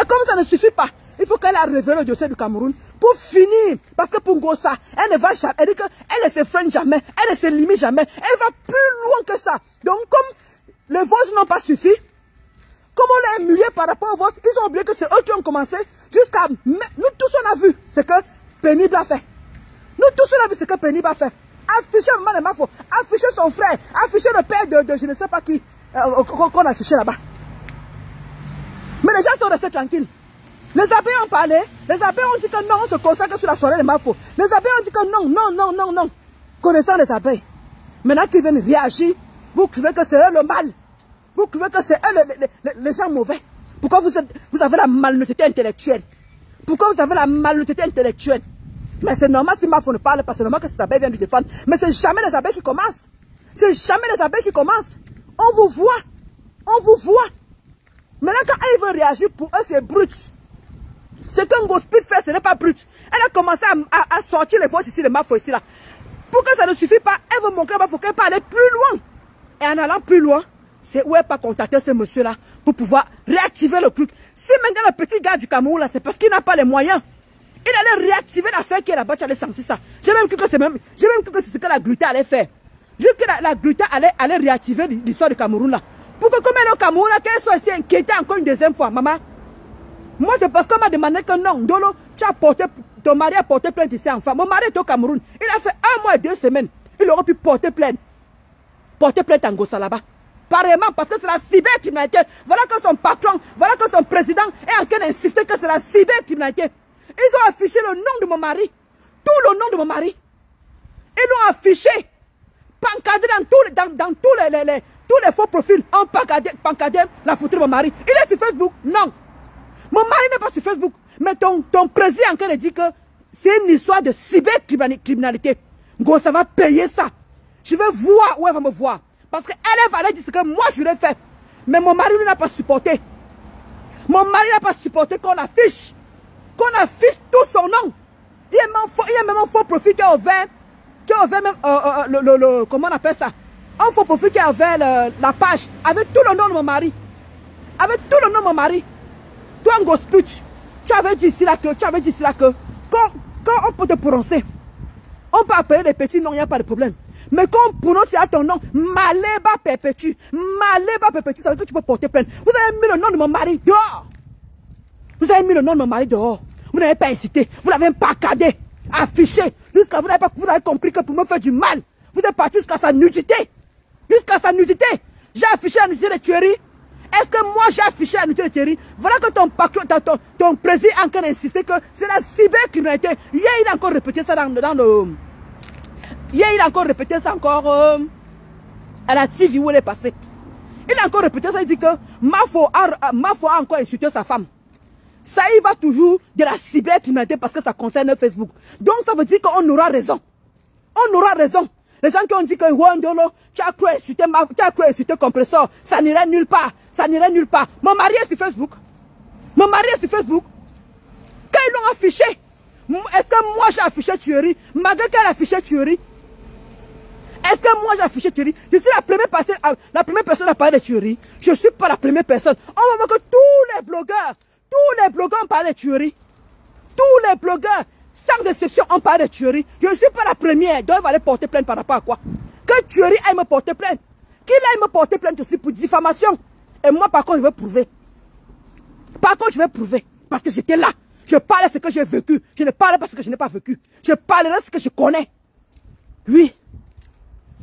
Et comme ça ne suffit pas, Il faut qu'elle a révélé le dossier du Cameroun pour finir. Parce que pour Ngossa, elle ne va jamais. Elle dit qu'elle ne se freine jamais. Elle ne se limite jamais. Elle va plus loin que ça. Donc, comme les voix n'ont pas suffi, comme on l'a humilié par rapport aux voix, ils ont oublié que c'est eux qui ont commencé. Jusqu'à. Nous tous, on a vu ce que Pénible a fait. Nous tous, on a vu ce que Pénible a fait. Afficher Maman Mafo, afficher son frère, afficher le père de je ne sais pas qui qu'on a affiché là-bas. Mais les gens sont restés tranquilles. Les abbés ont parlé, les abbés ont dit que non, on se consacre sur la soirée de Mafo. Les abbés ont dit que non, non, non, non, non. Connaissant les abbés. Maintenant qu'ils viennent réagir, vous trouvez que c'est eux le mal. Vous trouvez que c'est eux les gens mauvais. Pourquoi vous avez la malhonnêteté intellectuelle? Pourquoi vous avez la malhonnêteté intellectuelle? Mais c'est normal si Mafo ne parle pas, c'est normal que ces abeilles viennent lui défendre. Mais c'est jamais les abeilles qui commencent. C'est jamais les abeilles qui commencent. On vous voit. On vous voit. Maintenant, quand elle veut réagir, pour eux, c'est brut. Ce qu'un gospel fait, ce n'est pas brut. Elle a commencé à sortir les voix ici, les Mafo ici, là. Pour que ça ne suffit pas, elle veut montrer à Mafo qu'elle peut aller plus loin. Et en allant plus loin, c'est où elle peut contacter ce monsieur-là pour pouvoir réactiver le truc. Si maintenant le petit gars du Cameroun, là, c'est parce qu'il n'a pas les moyens. Il allait réactiver l'affaire qui est là-bas, tu allais sentir ça. J'ai même cru que c'est ce que la Gluta allait faire. Juste que la Gluta allait réactiver l'histoire du Cameroun là. Pour que comme elle est au Cameroun là, qu'elle soit ici inquiétée encore une deuxième fois, maman. Moi c'est parce qu'on m'a demandé que non, Ndolo, ton mari a porté plainte ici enfin. Mon mari est au Cameroun. Il a fait 1 mois et 2 semaines. Il aurait pu porter plainte. Porter plainte en Ngossa là-bas. Pareillement parce que c'est la cybercriminalité. Voilà que son patron, voilà que son président est en train d'insister que c'est la cybercriminalité. Ils ont affiché le nom de mon mari. Tout le nom de mon mari. Ils l'ont affiché. Pancadé dans tous les faux profils. En pancadé la photo de mon mari. Il est sur Facebook? Non. Mon mari n'est pas sur Facebook. Mais ton président est en train de dire que c'est une histoire de cybercriminalité. Ngossa va payer ça. Je vais voir où elle va me voir. Parce qu'elle va aller dire ce que moi je l'ai fait. Mais mon mari n'a pas supporté. Mon mari n'a pas supporté qu'on affiche. Qu'on affiche tout son nom. Il y a même un faux profil qui a ouvert même, comment on appelle ça? Un faux profil qui a ouvert la page avec tout le nom de mon mari. Avec tout le nom de mon mari. Toi, Ngosput, tu avais dit ici là que, quand on peut te prononcer, on peut appeler des petits noms, il n'y a pas de problème. Mais quand on prononce ton nom, Maléba Perpétue, ça veut dire que tu peux porter plainte. Vous avez mis le nom de mon mari dehors. Vous avez mis le nom de mon mari dehors. Vous n'avez pas incité. Vous l'avez pas cadé, affiché. Jusqu'à vous avez compris que pour me faire du mal, vous êtes parti jusqu'à sa nudité. Jusqu'à sa nudité. J'ai affiché la nudité de Thierry. Est-ce que moi j'ai affiché la nudité de Thierry? Voilà que ton président a encore insisté que c'est la cybercriminalité. Hier, il a encore répété ça Hier, il a encore répété ça à la TV où elle est passée. Il a encore répété ça, il dit que Mafo a encore insulté sa femme. Ça, il va toujours de la cybercriminalité parce que ça concerne Facebook. Donc, ça veut dire qu'on aura raison. On aura raison. Les gens qui ont dit que Wondolo, tu as cru insulter Compressor, ça n'irait nulle part. Ça n'irait nulle part. Mon mari est sur Facebook. Mon mari est sur Facebook. Quand ils l'ont affiché, est-ce que moi j'ai affiché Thierry? Malgré qu'elle a affiché Thierry. Est-ce que moi j'ai affiché Thierry? Je suis la première personne à parler de Thierry. Je ne suis pas la première personne. On va voir que tous les blogueurs ont parlé de Thierry. Tous les blogueurs, sans exception, ont parlé de Thierry. Je ne suis pas la première. Donc, il va aller porter plainte par rapport à quoi? Que Thierry aille me porter plainte. Qu'il aille me porter plainte aussi pour diffamation. Et moi, par contre, je vais prouver. Par contre, je vais prouver. Parce que j'étais là. Je parle de ce que j'ai vécu. Je ne parle pas de ce que je n'ai pas vécu. Je parlerai de ce que je connais. Oui.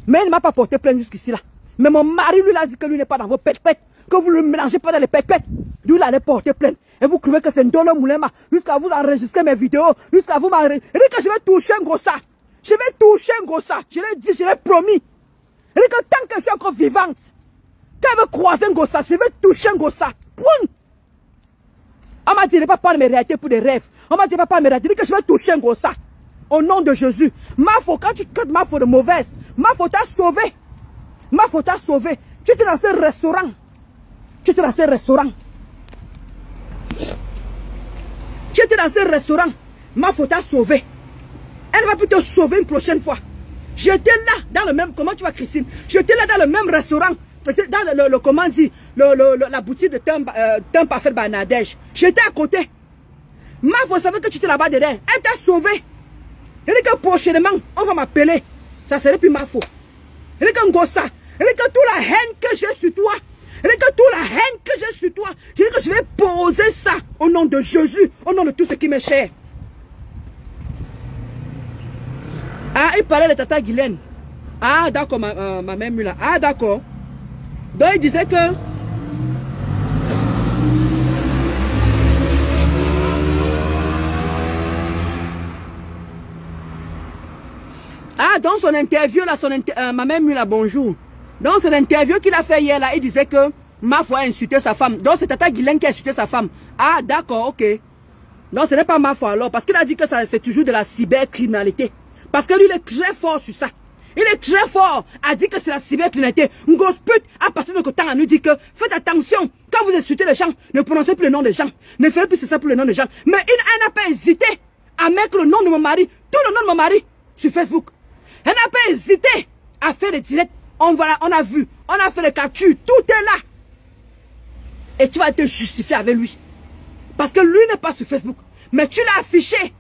Mais il ne m'a pas porté plainte jusqu'ici là. Mais mon mari, lui, a dit que lui n'est pas dans vos pètes-pètes. Que vous ne le mélangez pas dans les pètes-pètes. Lui, il allait porter plainte. Et vous trouvez que c'est Ndolo Moulema. Jusqu'à vous enregistrer mes vidéos. Jusqu'à vous m'enregistrer. Et que je vais toucher un Ngossa. Je vais toucher un Ngossa. Je l'ai dit, je l'ai promis. Et que tant que je suis encore vivante, quand elle veut croiser un Ngossa, je vais toucher un Ngossa. Point. On m'a dit, ne pas prendre mes réalités pour des rêves. On m'a dit, ne pas prendre mes réalités. Que je vais toucher un Ngossa. Au nom de Jésus. Mafo, quand tu traites Mafo de mauvaise, Mafo t'a sauvé. Mafo t'a sauvé. Tu étais dans ce restaurant. Tu étais dans ce restaurant. Tu étais dans ce restaurant. Mafo t'a sauvé. Elle va plus te sauver une prochaine fois. J'étais là dans le même... Comment tu vas, Christine? J'étais là dans le même restaurant. Dans le comment dit, la boutique de Thym Parfait Banadège. J'étais à côté. Mafo savait que tu étais là-bas dedans. Elle t'a sauvé. Elle dit que prochainement, on va m'appeler. Ça serait plus Mafo. Elle dit que Ngossa. Elle dit que toute la haine que j'ai sur toi. Elle dit que toute la haine que j'ai sur toi. Je dis que je vais poser ça au nom de Jésus. Au nom de tout ce qui m'est cher. Ah, il parlait de Tata Guylaine. Ah, d'accord, ma mère Mula. Ah, d'accord. Donc, il disait que... Ah, dans son interview, là, ma mère Mula, bonjour. Dans son interview qu'il a fait hier, là, il disait que Mafo a insulté sa femme. Donc, c'est Tata Guylaine qui a insulté sa femme. Ah, d'accord, ok. Non, ce n'est pas Mafo alors, parce qu'il a dit que c'est toujours de la cybercriminalité. Parce que lui, il est très fort sur ça. Il est très fort à dire que c'est la cybercriminalité. Ngosput, à partir de notre temps, à nous dit que faites attention. Quand vous insultez les gens, ne prononcez plus le nom des gens. Ne faites plus ça pour le nom des gens. Mais elle n'a pas hésité à mettre le nom de mon mari, tout le nom de mon mari, sur Facebook. Elle n'a pas hésité à faire des directs. On a vu, on a fait les captures, tout est là. Et tu vas te justifier avec lui. Parce que lui n'est pas sur Facebook. Mais tu l'as affiché.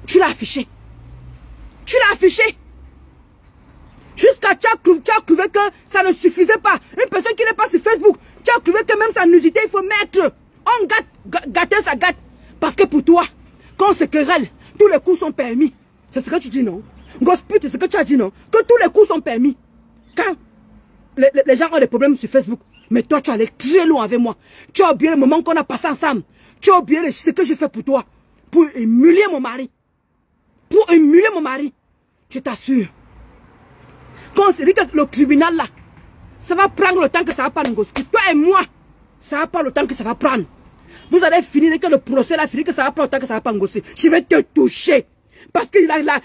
Tu l'as affiché. Tu l'as affiché. Jusqu'à tu as trouvé que ça ne suffisait pas. Une personne qui n'est pas sur Facebook, tu as trouvé que même sa nudité, il faut mettre. On gâter, ça gâte. Parce que pour toi, quand on se querelle, tous les coups sont permis. C'est ce que tu dis, non? Gospel, c'est ce que tu as dit, non? Que tous les coups sont permis. Quand les gens ont des problèmes sur Facebook, mais toi, tu allais très loin avec moi. Tu as oublié le moment qu'on a passé ensemble. Tu as oublié ce que j'ai fait pour toi. Pour humilier mon mari. Pour humilier mon mari. Je t'assure. Quand on se dit que le tribunal là, ça va prendre le temps que ça va prendre, Gospel. Toi et moi, ça va prendre le temps que ça va prendre. Vous allez finir que le procès là, finir que ça va prendre le temps que ça va prendre, Gospel. Je vais te toucher. Parce que la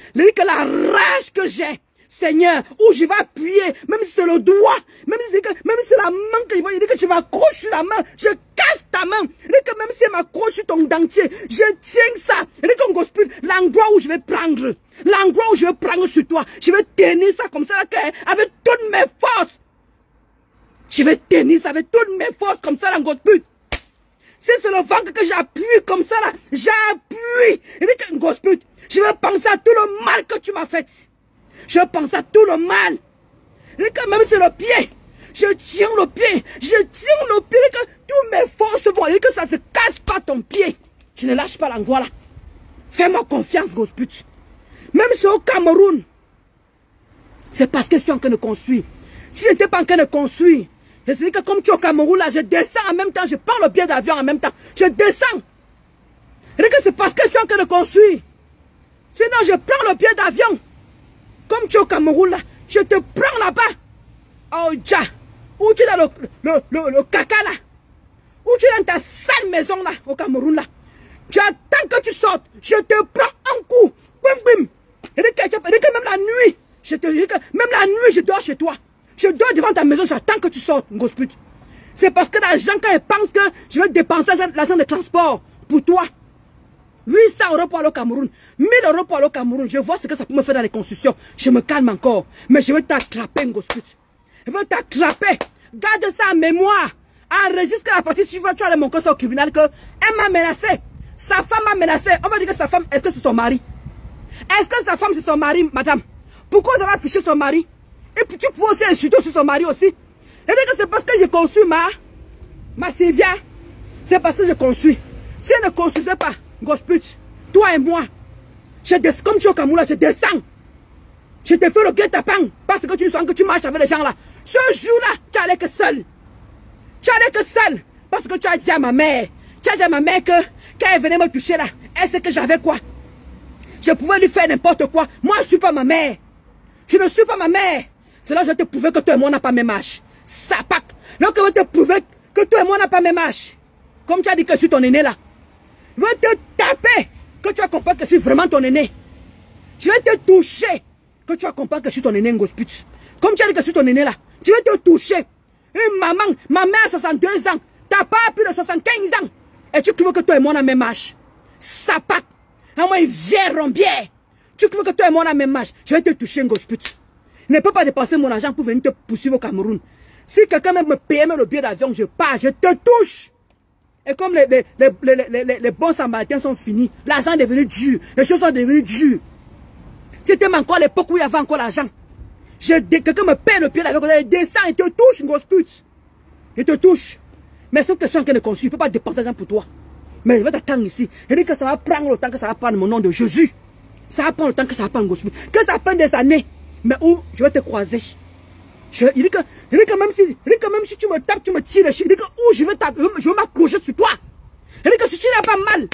rage que j'ai, Seigneur, où je vais appuyer, même si c'est le doigt, même si c'est la main que je vais, il dit que tu m'accroches sur la main, je casse ta main, il dit que même si elle m'accroche sur ton dentier, je tiens ça, il dit qu'on Gospel, l'endroit où je vais prendre sur toi, je vais tenir ça comme ça, avec toutes mes forces. Je vais tenir ça avec toutes mes forces comme ça, Gospel. Si c'est le ventre que j'appuie comme ça, là, j'appuie. Il dit que Gospel, je vais penser à tout le mal que tu m'as fait. Je pense à tout le mal. Il dit que même c'est le pied. Je tiens le pied. Je tiens le pied. Il dit que toutes mes forces vont. Il dit que ça ne se casse pas ton pied. Tu ne lâches pas l'endroit là. Fais-moi confiance, Gospel. Même si au Cameroun, c'est parce que je suis en train de construire. Si je n'étais pas en train de construire, je sais que comme tu es au Cameroun là, je descends en même temps, je prends le billet d'avion en même temps. Je descends. Il dit que c'est parce que je suis en train de construire. Sinon, je prends le billet d'avion. Comme tu es au Cameroun là, je te prends là-bas. Oh, Dja. Où tu es dans le caca là. Où tu es dans ta sale maison là, au Cameroun là. Tu attends que tu sortes. Je te prends un coup. Bim, bim. Il dit que même la nuit, même la nuit, je dors chez toi. Je dors devant ta maison, j'attends que tu sortes, Gospel. C'est parce que l'argent, quand ils pensent que je vais dépenser l'argent de transport pour toi, 800 € pour aller au Cameroun, 1000 € pour aller au Cameroun, je vois ce que ça peut me faire dans les constructions. Je me calme encore, mais je vais t'attraper, Gospel. Je vais t'attraper. Garde ça en mémoire. Enregistre la partie suivante, tu as mon cas au tribunal que elle m'a menacé. Sa femme m'a menacé. On va dire que sa femme, est-ce que c'est son mari? Est-ce que sa femme c'est son mari, madame? Pourquoi vous avez affiché son mari? Et puis tu pouvais aussi insulter aussi son mari aussi. Et dire que c'est parce que j'ai conçu ma Sylvia. C'est parce que je construis. Si elle ne construisait pas, Gospel, toi et moi, comme tu es au Cameroun, je descends. Je te fais le guet-apens parce que tu sens que tu marches avec les gens là. Ce jour-là, tu allais que seul. Tu allais que seul. Parce que tu as dit à ma mère. Tu as dit à ma mère que quand elle venait me toucher là, elle sait que j'avais quoi. Je pouvais lui faire n'importe quoi. Moi, je ne suis pas ma mère. Je ne suis pas ma mère. C'est là que je vais te prouver que toi et moi, on n'a pas même âge. Sapac. Donc, je vais te prouver que toi et moi, on n'a pas même âge. Comme tu as dit que je suis ton aîné là. Je vais te taper. Que tu vas comprendre que je suis vraiment ton aîné. Je vais te toucher. Que tu vas comprendre que je suis ton aîné, Gospel. Comme tu as dit que je suis ton aîné là. Je vais te toucher. Une maman, ma mère a 62 ans. Ta papa a plus de 75 ans. Et tu trouves que toi et moi, on a même âge. Sapac. À moi, il vient rombière. Tu trouves que toi et moi, on a même âge. Je vais te toucher, Gospel. Je ne peux pas dépenser mon argent pour venir te poursuivre au Cameroun. Si quelqu'un me paye le billet d'avion, je pars, je te touche. Et comme les bons samaritains sont finis, l'argent est devenu dur, les choses sont devenues dures. C'était encore l'époque où il y avait encore l'argent. Quelqu'un me paie le pied avec il descend, il te touche, une grosse pute. Il te touche. Mais sauf que c'est un cas de conçu, il ne peut pas dépenser l'argent pour toi. Mais il va t'attendre ici. Il dit que ça va prendre le temps que ça va prendre mon nom de Jésus. Ça va prendre le temps que ça va prendre gospel. Que ça prenne des années. Mais où je vais te croiser. Il dit que même si tu me tapes, tu me tires, il dit que où je vais m'accrocher sur toi. Il dit que si tu n'as pas mal,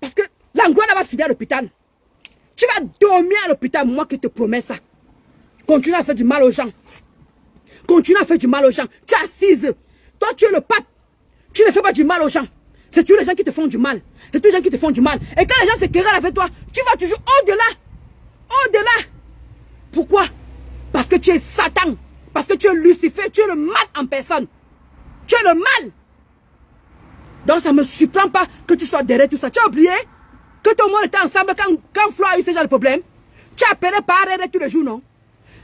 parce que l'angoisse va finir à l'hôpital. Tu vas dormir à l'hôpital, moi qui te promets ça. Continue à faire du mal aux gens. Continue à faire du mal aux gens. Tu es assise. Toi, tu es le pape. Tu ne fais pas du mal aux gens. C'est tous les gens qui te font du mal. C'est tous les gens qui te font du mal. Et quand les gens se querellent avec toi, tu vas toujours au-delà. Au-delà. Pourquoi? Parce que tu es Satan. Parce que tu es Lucifer. Tu es le mal en personne. Tu es le mal. Donc ça ne me surprend pas que tu sois derrière tout ça. Tu as oublié que tout le monde était ensemble quand Flo a eu ce genre de problème. Tu appelais par arrêt tous les jours, non?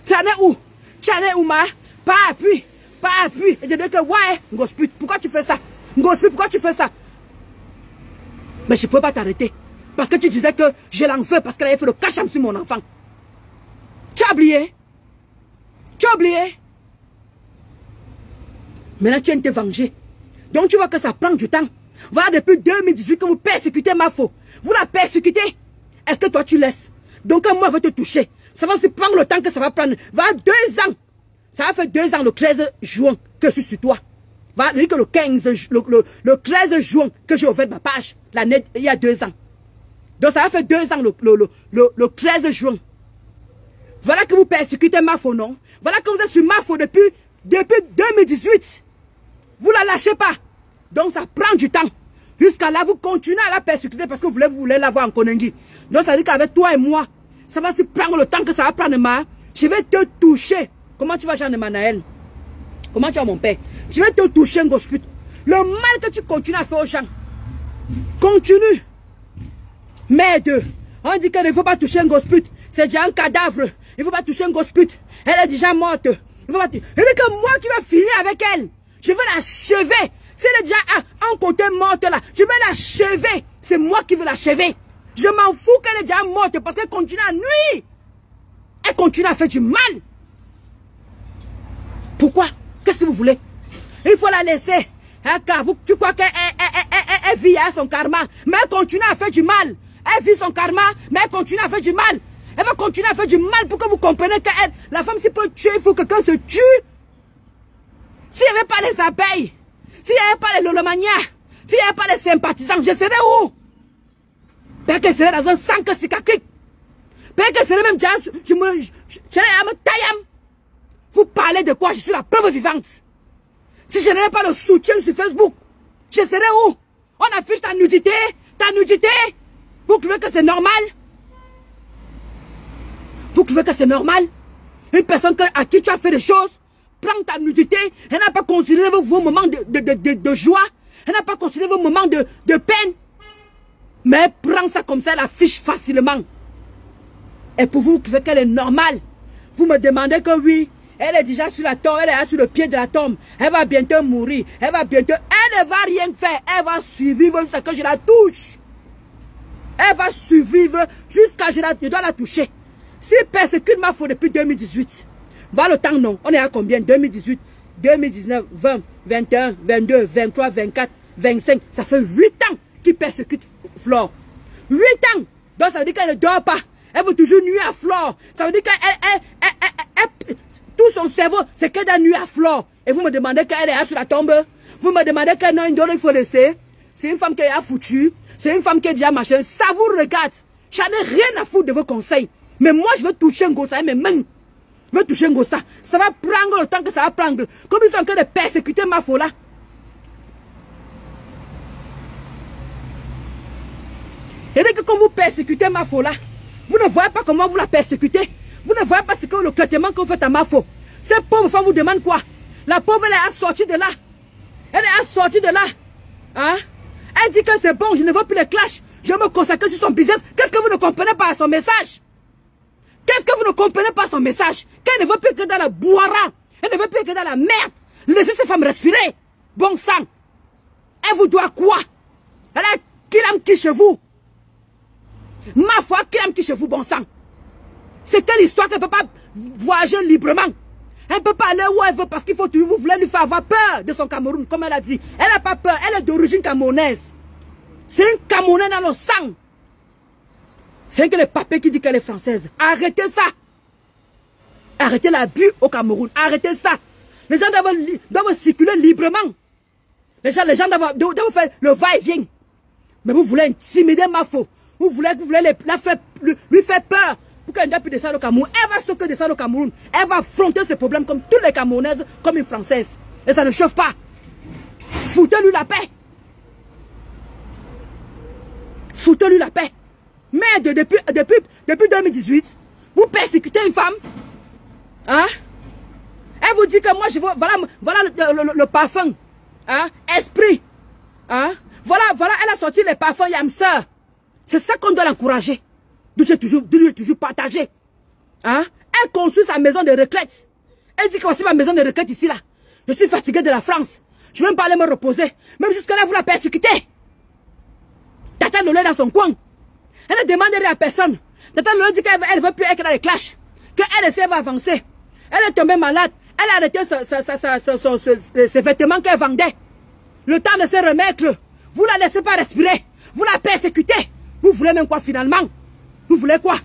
Tu en es où? Tu en es où, ma? Pas appui. Pas appui. Et je dis que, ouais, Ngosput, pourquoi tu fais ça? Ngosput, pourquoi tu fais ça? Mais je ne peux pas t'arrêter. Parce que tu disais que je l'en fais parce qu'elle avait fait le cacham sur mon enfant. Tu as oublié? Tu as oublié? Maintenant, tu viens de te venger. Donc, tu vois que ça prend du temps. Voilà, depuis 2018 que vous persécutez ma faux. Vous la persécutez. Est-ce que toi, tu laisses? Donc, quand moi, je vais te toucher, ça va aussi prendre le temps que ça va prendre. Voilà, 2 ans. Ça va faire 2 ans, le 13 juin, que je suis sur toi. Voilà, que le 13 juin, que j'ai ouvert ma page. L'année, il y a 2 ans. Donc, ça va faire 2 ans, le 13 juin. Voilà que vous persécutez ma faux, non? Voilà que vous êtes sur ma faux depuis 2018. Vous la lâchez pas. Donc, ça prend du temps. Jusqu'à là, vous continuez à la persécuter parce que vous voulez l'avoir en Konengi. Donc, ça veut dire qu'avec toi et moi, ça va se prendre le temps que ça va prendre, ma. Je vais te toucher. Comment tu vas, Jean de Manaël? Comment tu vas, mon père? Je vais te toucher, Ngosput. Le mal que tu continues à faire aux gens. Continue. Merde. On dit qu'il ne faut pas toucher Ngosput. C'est déjà un cadavre. Il ne faut pas toucher Ngosput. Elle est déjà morte. Il faut pas toucher. Et que moi qui vais finir avec elle. Je vais l'achever. Si elle est déjà en côté morte là, je vais l'achever. C'est moi qui veux l'achever. Je m'en fous qu'elle est déjà morte parce qu'elle continue à nuire. Elle continue à faire du mal. Pourquoi? Qu'est-ce que vous voulez? Il faut la laisser. Hein, car tu crois qu'elle vit à son karma, mais elle continue à faire du mal. Elle vit son karma, mais elle continue à faire du mal. Elle va continuer à faire du mal pour que vous compreniez que la femme s'il peut tuer, il faut que quelqu'un se tue. S'il n'y avait pas les abeilles, s'il n'y avait pas les lolomanias, s'il n'y avait pas les sympathisants, je serais où? Peut-être que je serais dans un sang que cicatrique. Peut-être que je serais même déjà, j'allais à me tailler. Vous parlez de quoi? Je suis la preuve vivante. Si je n'avais pas le soutien sur Facebook, je serais où? On affiche ta nudité, Vous trouvez que c'est normal? Vous trouvez que c'est normal? Une personne à qui tu as fait des choses, prends ta nudité, elle n'a pas considéré vos moments de joie, elle n'a pas considéré vos moments de peine, mais elle prend ça comme ça, elle affiche facilement. Et pour vous, vous trouvez qu'elle est normale? Vous me demandez que oui, elle est déjà sur la tombe, elle est sur le pied de la tombe, elle va bientôt mourir, elle ne va rien faire, elle va survivre jusqu'à ce que je la touche. Elle va survivre jusqu'à ce que je dois la toucher. Si persécute ma faute depuis 2018, voilà le temps non, on est à combien? 2018, 2019, 20, 21, 22, 23, 24, 25, ça fait 8 ans qu'il persécute Flore. 8 ans! Donc ça veut dire qu'elle ne dort pas. Elle veut toujours nuire à Flore. Ça veut dire qu'elle tout son cerveau, c'est qu'elle a nuit à Flore. Et vous me demandez qu'elle est sur la tombe. Vous me demandez qu'elle n'a une donnée, il faut laisser. C'est une femme qui a foutu. C'est une femme qui est déjà machin. Ça vous regarde. J'en ai rien à foutre de vos conseils. Mais moi, je veux toucher un gosse avec mes mains. Je veux toucher un gosse. Ça va prendre le temps que ça va prendre. Comme ils sont en train de persécuter ma folie là. Et dès que quand vous persécutez ma folie là, vous ne voyez pas comment vous la persécutez. Vous ne voyez pas ce que le traitement que vous faites à ma faux. Cette pauvre femme vous demande quoi? La pauvre, elle est assortie de là. Elle est assortie de là. Hein? Elle dit que c'est bon, je ne veux plus les clashs. Je me consacre sur son business. Qu'est-ce que vous ne comprenez pas à son message? Qu'est-ce que vous ne comprenez pas à son message? Qu'elle ne veut plus que dans la boira. Elle ne veut plus que dans la merde. Laissez ces femmes respirer. Bon sang. Elle vous doit quoi? Elle a qui chez vous? Ma foi, qui chez vous, bon sang? C'est quelle histoire qu'elle ne peut pas voyager librement? Elle ne peut pas aller où elle veut parce qu'il faut toujours, vous voulez lui faire avoir peur de son Cameroun, comme elle a dit. Elle n'a pas peur, elle est d'origine camerounaise. C'est une Camerounaise dans le sang. C'est que le papier qui dit qu'elle est française. Arrêtez ça. Arrêtez l'abus au Cameroun. Arrêtez ça. Les gens doivent circuler librement. Les gens doivent faire le va-et-vient. Mais vous voulez intimider Mafo. Vous voulez lui faire peur. Pour qu'elle ne puisse plus descendre au Cameroun. Elle va se descendre au Cameroun. Elle va affronter ses problèmes comme toutes les Camerounaises, comme une Française. Et ça ne chauffe pas. Foutez-lui la paix. Foutez-lui la paix. Mais depuis 2018, vous persécutez une femme. Hein? Elle vous dit que moi je veux. Voilà le parfum. Hein? Esprit. Hein? Voilà, elle a sorti les parfums Yamseur. C'est ça qu'on doit l'encourager. D'où j'ai toujours partagé. Hein? Elle construit sa maison de retraite. Elle dit que voici ma maison de retraite ici là. Je suis fatiguée de la France. Je veux même pas aller me reposer. Même jusqu'à là, vous la persécutez. Tata Lolo est dans son coin. Elle ne demande rien à personne. Tata Lolo dit qu'elle ne veut plus être dans les clashs. Qu'elle essaie d'avancer. Elle est tombée malade. Elle a arrêté ses vêtements qu'elle vendait. Le temps de se remettre. Vous la laissez pas respirer. Vous la persécutez. Vous voulez même quoi finalement? Vous voulez quoi?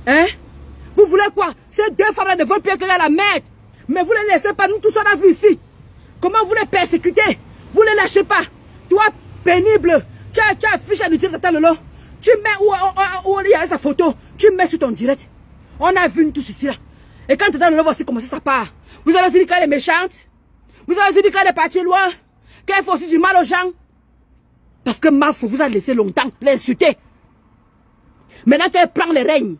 Hein? Vous voulez quoi? Ces deux femmes-là ne veulent plus qu'elle la merde. Mais vous ne les laissez pas. Nous tous on a vu ici. Comment vous les persécutez? Vous ne les lâchez pas. Toi, pénible. Tu as affiché à nous dire Tata Lolo. Tu mets où il y a sa photo. Tu mets sur ton direct. On a vu nous tous ici là. Et quand Tata Lolo voici comment ça part. Vous allez dire qu'elle est méchante. Vous allez dire qu'elle est partie loin. Qu'elle fait aussi du mal aux gens. Parce que Mafo vous a laissé longtemps l'insulter. Maintenant qu'elle prend les règnes.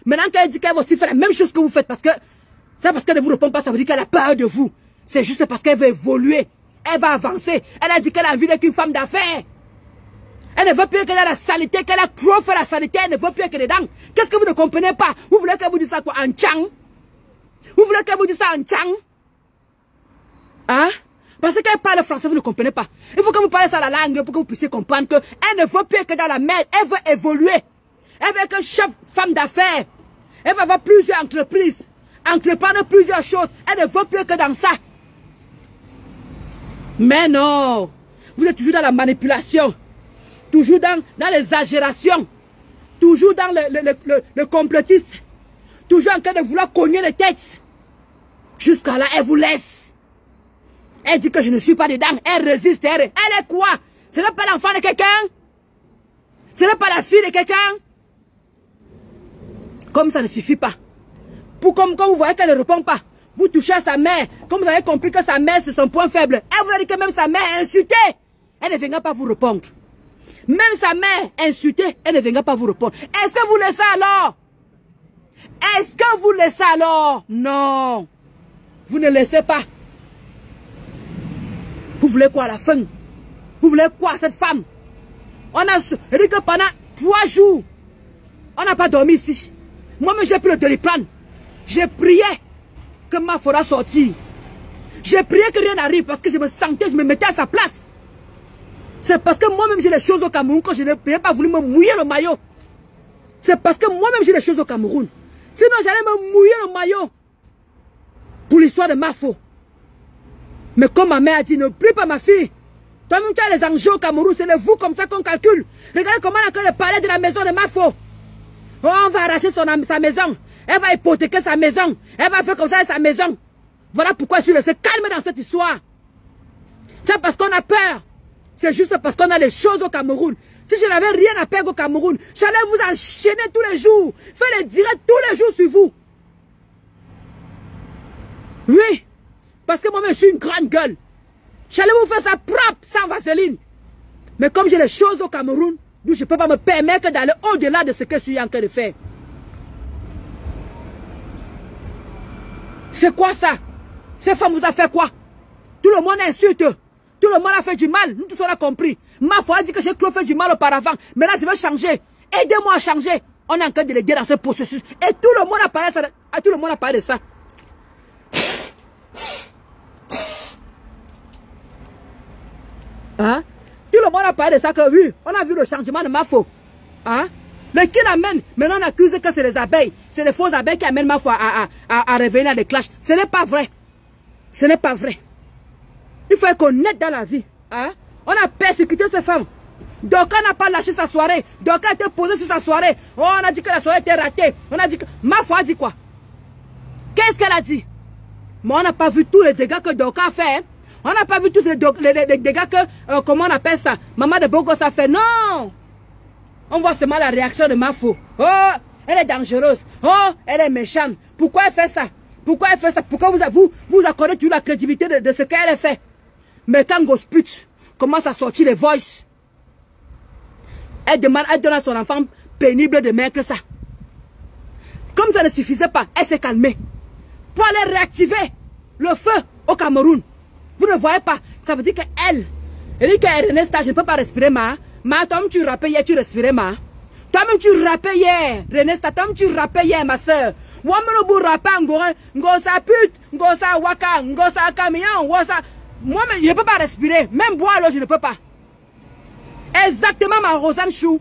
Maintenant qu'elle dit qu'elle va aussi faire la même chose que vous faites. Parce que c'est parce qu'elle ne vous répond pas. Ça veut dire qu'elle a peur de vous. C'est juste parce qu'elle veut évoluer. Elle va avancer. Elle a dit qu'elle a envie d'être une femme d'affaires. Elle ne veut plus qu'elle ait la saleté. Qu'elle a trop fait la saleté. Elle ne veut plus être dedans. Qu'est-ce que vous ne comprenez pas? Vous voulez qu'elle vous dise ça quoi? En tchang? Vous voulez qu'elle vous dise ça en tchang? Hein? Parce qu'elle parle français, vous ne comprenez pas. Il faut que vous parlez ça la langue pour que vous puissiez comprendre qu'elle ne veut plus être dans la merde. Elle veut évoluer. Elle veut être chef femme d'affaires. Elle va avoir plusieurs entreprises. Entreprendre plusieurs choses. Elle ne veut plus que dans ça. Mais non. Vous êtes toujours dans la manipulation. Toujours dans l'exagération. Toujours dans le complotiste. Toujours en train de vouloir cogner les têtes. Jusqu'à là, elle vous laisse. Elle dit que je ne suis pas dedans. Elle résiste. Elle est quoi? Ce n'est pas l'enfant de quelqu'un? Ce n'est pas la fille de quelqu'un? Comme ça ne suffit pas. Comme vous voyez qu'elle ne répond pas. Vous touchez à sa mère. Comme vous avez compris que sa mère c'est son point faible. Elle vous a dit que même sa mère est insultée. Elle ne viendra pas vous répondre. Même sa mère insultée, elle ne viendra pas vous répondre. Est-ce que vous laissez alors? Est-ce que vous laissez alors? Non. Vous ne laissez pas. Vous voulez quoi à la fin? Vous voulez quoi cette femme? On a dit que pendant 3 jours, on n'a pas dormi ici. Moi-même j'ai pris le téléplane. J'ai prié que ma fera sortir. J'ai prié que rien n'arrive parce que je me sentais, je me mettais à sa place. C'est parce que moi-même j'ai les choses au Cameroun que je n'ai pas voulu me mouiller le maillot. C'est parce que moi-même j'ai les choses au Cameroun. Sinon j'allais me mouiller le maillot. Pour l'histoire de Mafo. Mais comme ma mère a dit, ne prie pas ma fille. Toi-même tu as les enjeux au Cameroun, c'est de vous comme ça qu'on calcule. Regardez comment on a encore parler de la maison de Mafo. Oh, on va arracher sa maison. Elle va hypothéquer sa maison. Elle va faire comme ça avec sa maison. Voilà pourquoi je suis resté calme dans cette histoire. C'est parce qu'on a peur. C'est juste parce qu'on a les choses au Cameroun. Si je n'avais rien à perdre au Cameroun, j'allais vous enchaîner tous les jours. Faire les directs tous les jours sur vous. Oui. Parce que moi-même, je suis une grande gueule. J'allais vous faire ça propre, sans vaseline. Mais comme j'ai les choses au Cameroun, je ne peux pas me permettre d'aller au-delà de ce que je suis en train de faire. C'est quoi ça? Ces femmes vous a fait quoi? Tout le monde insulte. Tout le monde a fait du mal. Nous tous on a compris. Ma foi a dit que j'ai trop fait du mal auparavant. Mais là, je vais changer. Aidez-moi à changer. On est en train de l'aider dans ce processus. Et tout le monde a parlé de ça. Hein? Tout le monde a parlé de ça que oui, on a vu le changement de Mafo. Hein? Mais qui l'amène? Maintenant on accuse que c'est les abeilles. C'est les fausses abeilles qui amènent Mafo à revenir à des clashs. Ce n'est pas vrai. Ce n'est pas vrai. Il faut être honnête dans la vie. Hein? On a persécuté ces femmes. Donc on n'a pas lâché sa soirée. Donc on a été posé sur sa soirée. Oh, on a dit que la soirée était ratée. On a dit que... Mafo a dit quoi? Qu'est-ce qu'elle a dit? Mais on n'a pas vu tous les dégâts que Doka a fait. Hein? On n'a pas vu tous les dégâts que, comment on appelle ça, Maman de Bogos a fait. Non! On voit seulement la réaction de Mafo. Oh, elle est dangereuse. Oh, elle est méchante. Pourquoi elle fait ça? Pourquoi elle fait ça? Pourquoi vous accordez toujours la crédibilité de ce qu'elle a fait? Mais quand Gosput commence à sortir les voices, elle donne à son enfant pénible de main que ça. Comme ça ne suffisait pas, elle s'est calmée. Pour aller réactiver le feu au Cameroun. Vous ne voyez pas. Ça veut dire qu'elle dit qu'elle Renesta, je ne peux pas respirer, ma. Ma, toi-même tu rappais hier, tu respirais, ma. Toi-même tu rappais hier, Renesta, toi-même tu rappais hier, ma soeur. Wamenobu rappé ngore, ngosa pute, ngosa waka, ngosa camion, ngosa. Moi-même, je ne peux pas respirer. Même boire l'eau, je ne peux pas. Exactement, ma Rosanne Chou.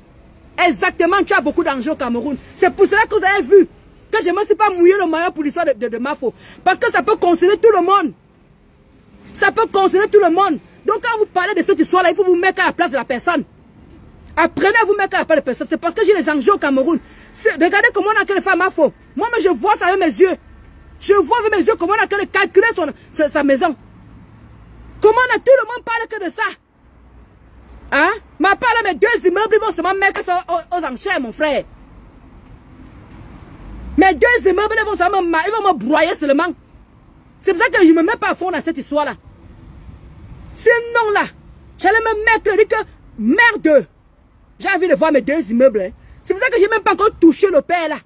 Exactement, tu as beaucoup d'enjeux au Cameroun. C'est pour cela que vous avez vu que je ne me suis pas mouillé le maillot pour l'histoire de Mafo. Parce que ça peut concerner tout le monde. Ça peut concerner tout le monde. Donc quand vous parlez de cette histoire-là, il faut vous mettre à la place de la personne. Apprenez à vous mettre à la place de la personne. C'est parce que j'ai les enjeux au Cameroun. Regardez comment on a qu'elle fait Mafo. Moi-même, je vois ça avec mes yeux. Je vois avec mes yeux comment on a qu'elle calculer sa maison. Comment on a tout le monde parle que de ça. Hein? Ma parle, mes deux immeubles, ils vont seulement mettre ça aux enchères, mon frère. Mes deux immeubles, ils vont me broyer seulement. C'est pour ça que je ne me mets pas à fond dans cette histoire-là. Sinon là, j'allais me mettre, dire que merde. J'ai envie de voir mes deux immeubles. Hein. C'est pour ça que je n'ai même pas encore touché le père là.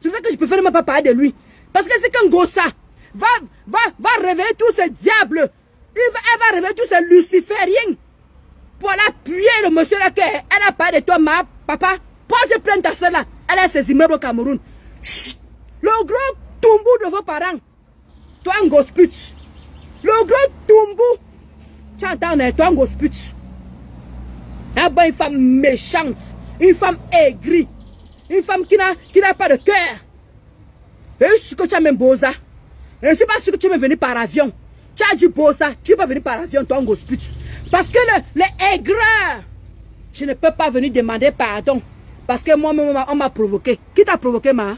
C'est pour ça que je préfère même pas parler de lui. Parce que c'est qu'un Gossa va réveiller tous ces diables. Elle va réveiller tous ces lucifériens. Pour aller appuyer le monsieur là qu'elle a parlé de toi, ma papa. Porte plainte à celle là. Elle a ses immeubles au Cameroun. Chut. Le gros tombou de vos parents. Toi, un gosput. Le gros tombou. Tu entends, toi, un gosput. Une femme méchante. Une femme aigrie. Une femme qui n'a pas de cœur. Et ce que tu as même Boza. Et c'est pas ce que tu es venu par avion. Tu as dit Boza. Tu ne peux pas venir par avion, toi, un gosput. Parce que les aigreurs, je ne peux pas venir demander pardon. Parce que moi, on m'a provoqué. Qui t'a provoqué, ma?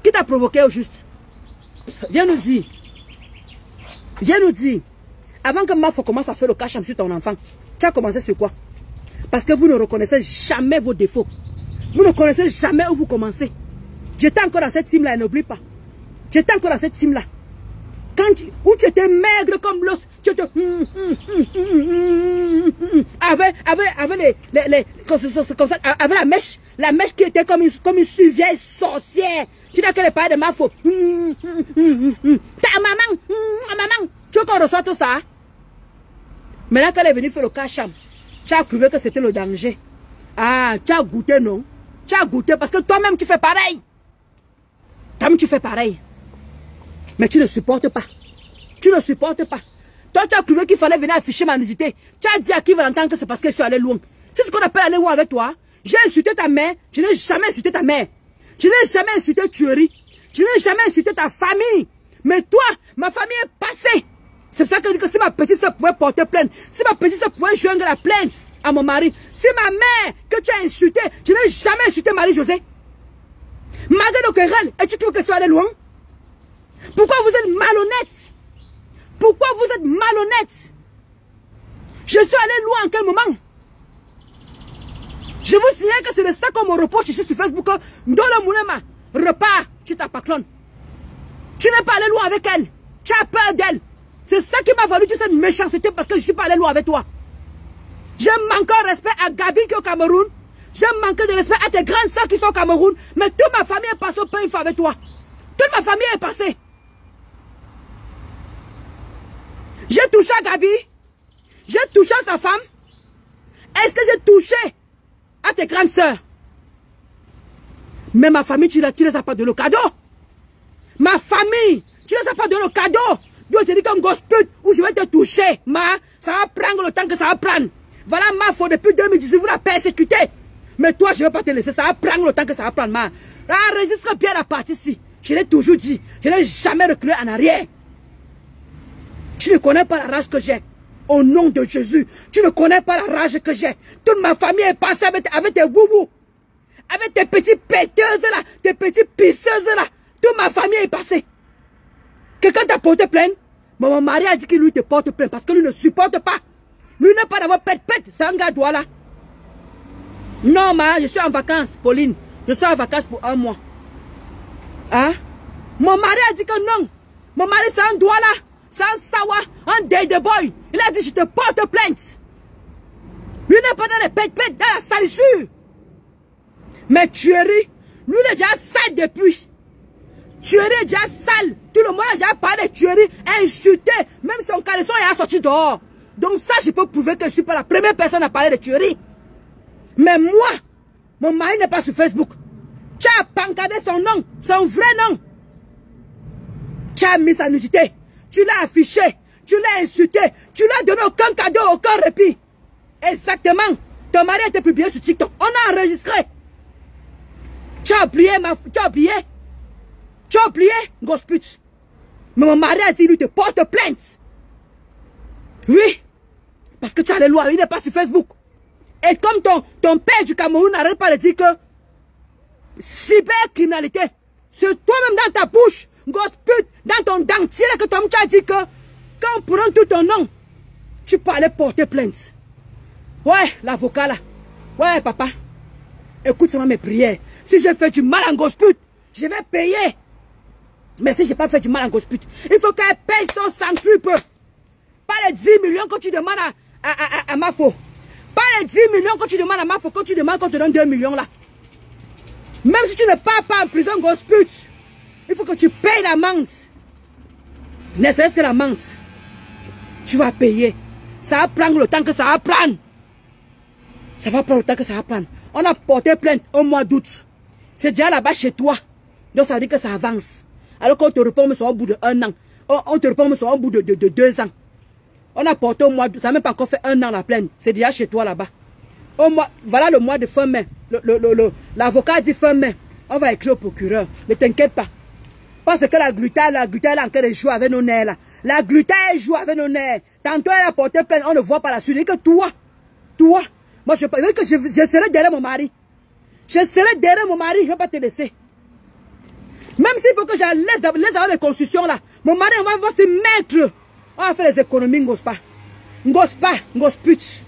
Qui t'a provoqué au juste? Viens nous dire. Viens nous dire. Avant que Mafo commence à faire le cache sur ton enfant, tu as commencé sur quoi? Parce que vous ne reconnaissez jamais vos défauts. Vous ne connaissez jamais où vous commencez. J'étais encore dans cette team-là, n'oublie pas. J'étais encore dans cette team-là. Où tu étais maigre comme l'os, tu étais... Avec la mèche qui était comme une vieille sorcière. Tu n'as qu'à parler de Mafo. Ta maman, tu veux qu'on ressorte ça? Maintenant qu'elle est venue faire le cacham, tu as cru que c'était le danger. Ah, tu as goûté, non? Tu as goûté parce que toi-même tu fais pareil. Toi-même tu fais pareil. Mais tu ne supportes pas. Tu ne supportes pas. Toi, tu as cru qu'il fallait venir afficher ma nudité. Tu as dit à qui Valentin que c'est parce que je suis allé loin. C'est ce qu'on appelle aller loin avec toi. J'ai insulté ta mère. Je n'ai jamais insulté ta mère. Je n'ai jamais insulté tuerie. Je n'ai jamais insulté ta famille. Mais toi, ma famille est passée. C'est ça que je dis que si ma petite soeur pouvait porter plainte, si ma petite soeur pouvait joindre la plainte à mon mari, si ma mère que tu as insulté, je n'ai jamais insulté Marie-Josée. Malgré nos querelles, et tu trouves que je suis allé loin? Pourquoi vous êtes malhonnête? Pourquoi vous êtes malhonnête? Je suis allé loin en quel moment? Je vous signale que c'est de ça qu'on me reproche ici sur Facebook. Dans le moulema, repars, tu ta patronne. Tu n'es pas allé loin avec elle. Tu as peur d'elle. C'est ça qui m'a valu toute cette méchanceté parce que je ne suis pas allé loin avec toi. J'ai manqué de respect à Gabi qui est au Cameroun. J'ai manqué de respect à tes grandes soeurs qui sont au Cameroun. Mais toute ma famille est passée au pain une fois avec toi. Toute ma famille est passée. J'ai touché à Gabi. J'ai touché à sa femme. Est-ce que j'ai touché à tes grandes sœurs? Mais ma famille, tu les as pas donné le cadeau. Ma famille, tu les as pas donné le cadeau. Donc je dis qu'un gosse pute où je vais te toucher, ça va prendre le temps que ça va prendre. Voilà ma faute depuis 2018, vous la persécutez. Mais toi, je ne vais pas te laisser, ça va prendre le temps que ça va prendre, Enregistre bien la partie ici. Je l'ai toujours dit, je n'ai jamais reculé en arrière. Tu ne connais pas la rage que j'ai. Au nom de Jésus, tu ne connais pas la rage que j'ai. Toute ma famille est passée avec tes boubous. Avec tes petites péteuses là, tes petites pisseuses là. Toute ma famille est passée. Quelqu'un t'a porté plainte? Mon mari a dit qu'il lui te porte plainte parce que lui ne supporte pas. Lui n'a pas d'avoir pète. C'est un gars droit là. Non, je suis en vacances, Pauline. Je suis en vacances pour 1 mois. Hein? Mon mari a dit que non. Mon mari c'est un doigt là. C'est un sawa, un dead boy. Il a dit je te porte plainte. Lui n'est pas dans les pète dans la salissure. Mais tuerie, lui il est déjà sale depuis. Tuerie est déjà sale. Tout le monde a déjà parlé de tuerie, insulté. Même son caleçon est sorti dehors. Donc ça, je peux prouver que je ne suis pas la première personne à parler de tuerie. Mais moi, mon mari n'est pas sur Facebook. Tu as pancardé son nom, son vrai nom. Tu as mis sa nudité. Tu l'as affiché. Tu l'as insulté. Tu l'as donné aucun cadeau, aucun répit. Exactement. Ton mari était publié sur TikTok. On a enregistré. Tu as oublié, tu as oublié. Tu as oublié, grosse pute. Mais mon mari a dit, lui te porte plainte. Oui. Parce que tu as les lois, il n'est pas sur Facebook. Et comme ton père du Cameroun n'arrête pas de dire que cybercriminalité, c'est toi-même dans ta bouche, grosse pute, dans ton dentier, que tu as dit que quand on prend tout ton nom, tu peux aller porter plainte. Ouais, l'avocat là. Ouais, papa. Écoute seulement mes prières. Si j'ai fait du mal en grosse pute, je vais payer. Mais si je n'ai pas fait du mal en grosse pute, il faut qu'elle paye son centuple. Pas les 10 millions que tu demandes à Mafo. Pas les 10 millions que tu demandes à Mafo, quand tu demandes qu'on te donne 2 millions là. Même si tu ne pars pas en prison, grosse pute, il faut que tu payes l'amende. Ne serait-ce que l'amende. Tu vas payer. Ça va prendre le temps que ça va prendre. Ça va prendre le temps que ça va prendre. On a porté plainte au mois d'août. C'est déjà là-bas chez toi. Donc ça veut dire que ça avance. Alors qu'on te répond mais sur au bout de 1 an. On te répond mais sur au bout de 2 ans. On a porté au mois d'août. Ça n'a même pas encore fait 1 an la plainte. C'est déjà chez toi là-bas. Voilà le mois de fin mai. L'avocat dit fin mai. On va écrire au procureur. Ne t'inquiète pas. Parce que la glutale est en train de jouer avec nos nerfs là. La glutale joue avec nos nerfs. Tantôt elle a porté plainte, on ne voit pas la suite. Et que toi, moi je serai derrière mon mari. Je serai derrière mon mari, je ne vais pas te laisser. Même s'il faut que je laisse avoir les constructions là. Mon mari, on va se mettre. On va faire les économies, ngospa. Ngos pute.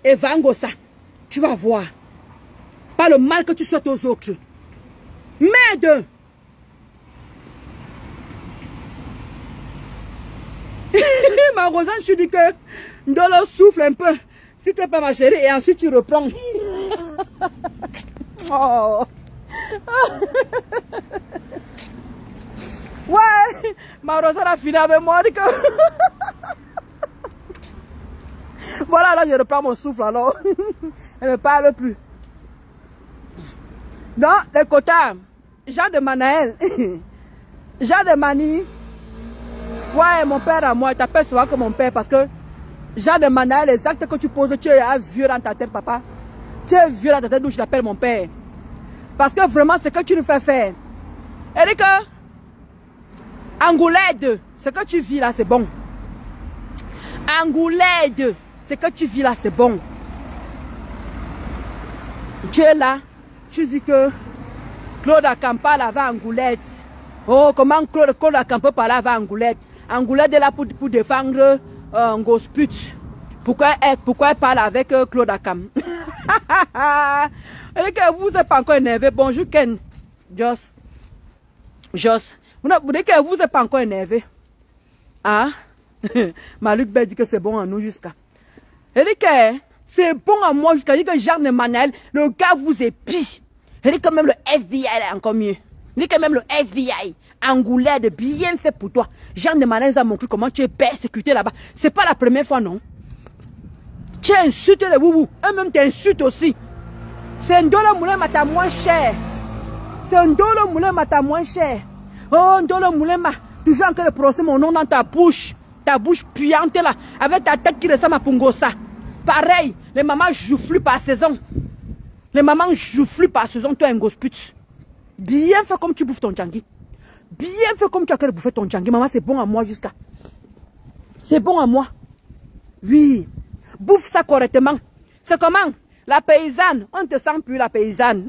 Evangosa. Tu vas voir. Pas le mal que tu souhaites aux autres. Merde. Ma Rosanne, je dis que Ndolo souffle un peu. S'il te plaît, ma chérie, et ensuite tu reprends. Oh. Ouais, ma Rosanne a fini avec moi. Que... Voilà, là, je reprends mon souffle, alors. Elle ne parle plus. Non, les quotas. Jean de Manaël. Jean de Mani. Ouais, mon père à moi, il t'appelle souvent que mon père parce que Jean de Manaël, les actes que tu poses, tu es vieux dans ta tête, papa. Tu es vieux dans ta tête, d'où je t'appelle mon père. Parce que vraiment, ce que tu nous fais faire. Eric, Angoulède, ce que tu vis là, c'est bon. Angoulède, ce que tu vis là, c'est bon. Tu es là, tu dis que Claude Akam parle avec Angoulède. Oh, comment Claude Akam peut parler avec Angoulède? Angoulède est là pour défendre Ngosput. Pourquoi elle parle avec Claude Akam? Et que vous n'êtes pas encore énervé. Bonjour Ken. Joss. Vous dites que vous n'êtes pas encore énervé. Ah? Maluc dit que c'est bon à nous jusqu'à. Elle dit que c'est bon à moi jusqu'à dire que Jean de Manaël, le gars vous épie. Elle dit que même le FBI est encore mieux. Elle dit que même le FBI, Angoulède, bien fait pour toi. Jean de Manaël a montré comment tu es persécuté là-bas. C'est pas la première fois, non? Tu insultes les woubou. Eux-mêmes t'insultent aussi. C'est un dollar moulin mata moins cher. C'est un dollar moulin mata moins cher. Oh, un dollar moulin toujours en train de prononcer mon nom dans ta bouche puante là, avec ta tête qui ressemble à Pungosa. Pareil, les mamans jouffluent par saison. Les mamans jouffluent par saison, toi un gosput. Bien fait comme tu bouffes ton djangui. Bien fait comme tu as qu'à bouffer ton djangui. Maman, c'est bon à moi jusqu'à. C'est bon à moi. Oui. Bouffe ça correctement. C'est comment? La paysanne. On ne te sent plus la paysanne.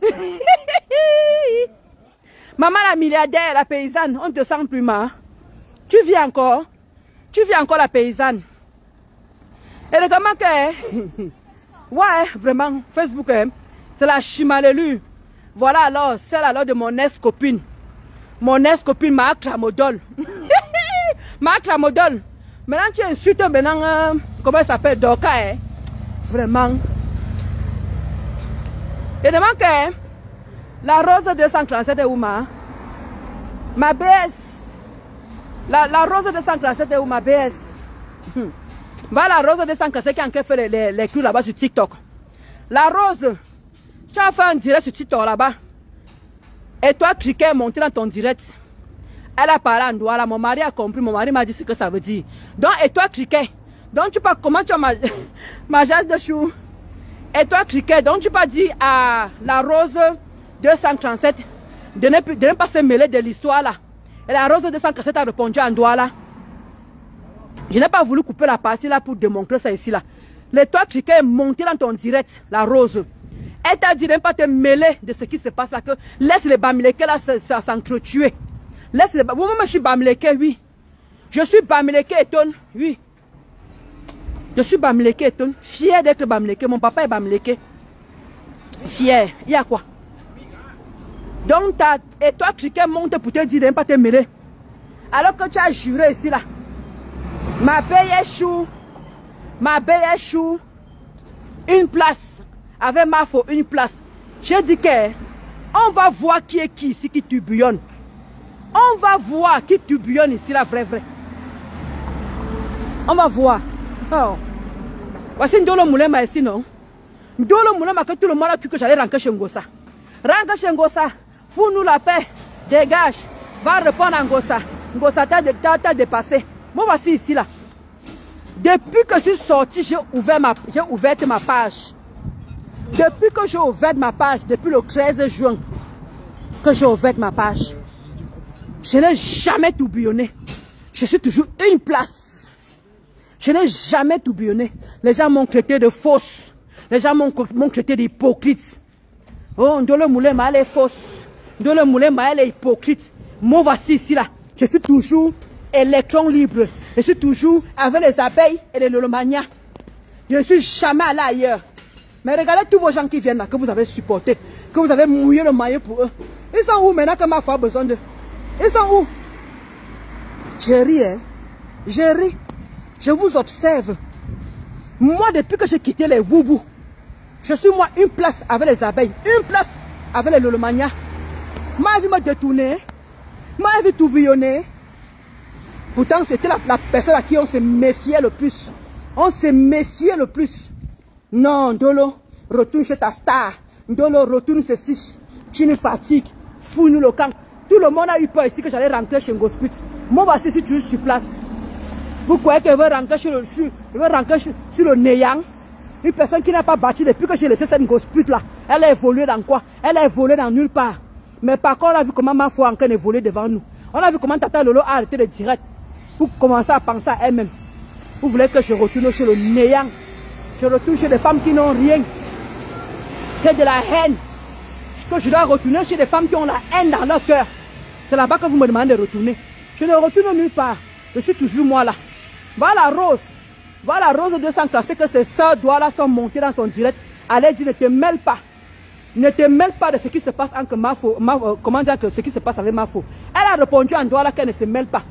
Maman la milliardaire, la paysanne. On ne te sent plus, ma. Tu vis encore. Tu vis encore la paysanne. Et le comment que... Ouais, vraiment. Facebook, c'est la chimalelu. Voilà alors, celle alors de mon ex-copine. Mon ex-copine, ma Clamodol. Ma Clamodol. Maintenant, tu insultes maintenant, comment elle s'appelle, Doka, hein? Vraiment. Et demande que la rose 237 est où, ma BS. La rose 237 est où, ma BS? Voilà la rose 237 qui a encore fait les coups là-bas sur TikTok. La rose, tu as fait un direct sur TikTok là-bas. Et toi, Cricket est monté dans ton direct. Elle a parlé en Douala. Mon mari a compris. Mon mari m'a dit ce que ça veut dire. Donc, et toi, Cricket. Donc, tu parles comment tu as ma jase de chou. Et toi, Cricket. Donc, tu pas dit à la rose 237 de ne pas se mêler de l'histoire là. Et la rose 237 a répondu en Douala. Je n'ai pas voulu couper la partie là pour démontrer ça ici là. Le toi, Cricket est monté dans ton direct. La rose. Elle t'a dit de ne pas te mêler de ce qui se passe là, que laisse les Bamileke là s'entretuer. Laisse les Moi, je suis Bamileke, oui. Je suis Bamileke Eton, oui. Je suis Bamileke Eton, fier d'être Bamileke. Mon papa est Bamileke. Fier. Il y a quoi? Donc, et toi, Cricket monte pour te dire de ne pas te mêler. Alors que tu as juré ici là. Ma paye chou. Une place. Avec ma faux, une place. J'ai dit que on va voir qui est qui ici qui tourbillonne. On va voir qui tourbillonne ici, la vraie. On va voir. Oh. Voici Ndolo Moulema ici, non? Ndolo Moulema que tout le monde a cru que j'allais rentrer chez Ngosa. Rentre chez Ngosa. Fous-nous la paix. Dégage. Va répondre à Ngosa. Ngosa t'a dépassé. Moi, voici ici, là. Depuis que je suis sorti, j'ai ouvert ma page. Depuis que j'ai ouvert ma page, depuis le 13 juin, que j'ai ouvert ma page, je n'ai jamais tourbillonné. Je suis toujours une place. Je n'ai jamais tourbillonné. Les gens m'ont traité de fausse. Les gens m'ont traité d'hypocrite. Oh, Ndolo Moulema, elle est fausse. Ndolo Moulema, elle est hypocrite. Moi, voici ici, là. Je suis toujours électron libre. Je suis toujours avec les abeilles et les lolomania. Je ne suis jamais allé ailleurs. Mais regardez tous vos gens qui viennent là, que vous avez supporté, que vous avez mouillé le maillot pour eux. Ils sont où maintenant que ma foi a besoin d'eux? Ils sont où? Je ris, hein. Je ris. Je vous observe. Moi, depuis que j'ai quitté les boubous, je suis moi une place avec les abeilles, une place avec les lolomania. Ma vie m'a détourné, ma vie tourbillonné. Pourtant, c'était la personne à qui on se méfiait le plus. On se méfiait le plus. Non, Ndolo, retourne chez ta star. Ndolo, retourne ceci. Tu nous fatigues. Fous-nous le camp. Tout le monde a eu peur ici que j'allais rentrer chez Ngosput. Moi, voici si tu es sur place. Vous croyez qu'elle veut rentrer sur le néant? Une personne qui n'a pas bâti depuis que j'ai laissé cette Ngosput là. Elle a évolué dans quoi? Elle a évolué dans nulle part. Mais par contre, on a vu comment ma foi en train d'évoluer devant nous. On a vu comment Tata Lolo a arrêté le direct pour commencer à penser à elle-même. Vous voulez que je retourne chez le néant? Je retourne chez des femmes qui n'ont rien. C'est de la haine. Que je dois retourner chez des femmes qui ont la haine dans leur cœur. C'est là-bas que vous me demandez de retourner. Je ne retourne nulle part. Je suis toujours moi là. Voilà Rose. Voilà Rose 200 que ses soeurs Douala sont montées dans son direct. Elle dit ne te mêle pas. Ne te mêle pas de ce qui se passe entre comment dire que ce qui se passe avec Mafo. Elle a répondu en Douala qu'elle ne se mêle pas.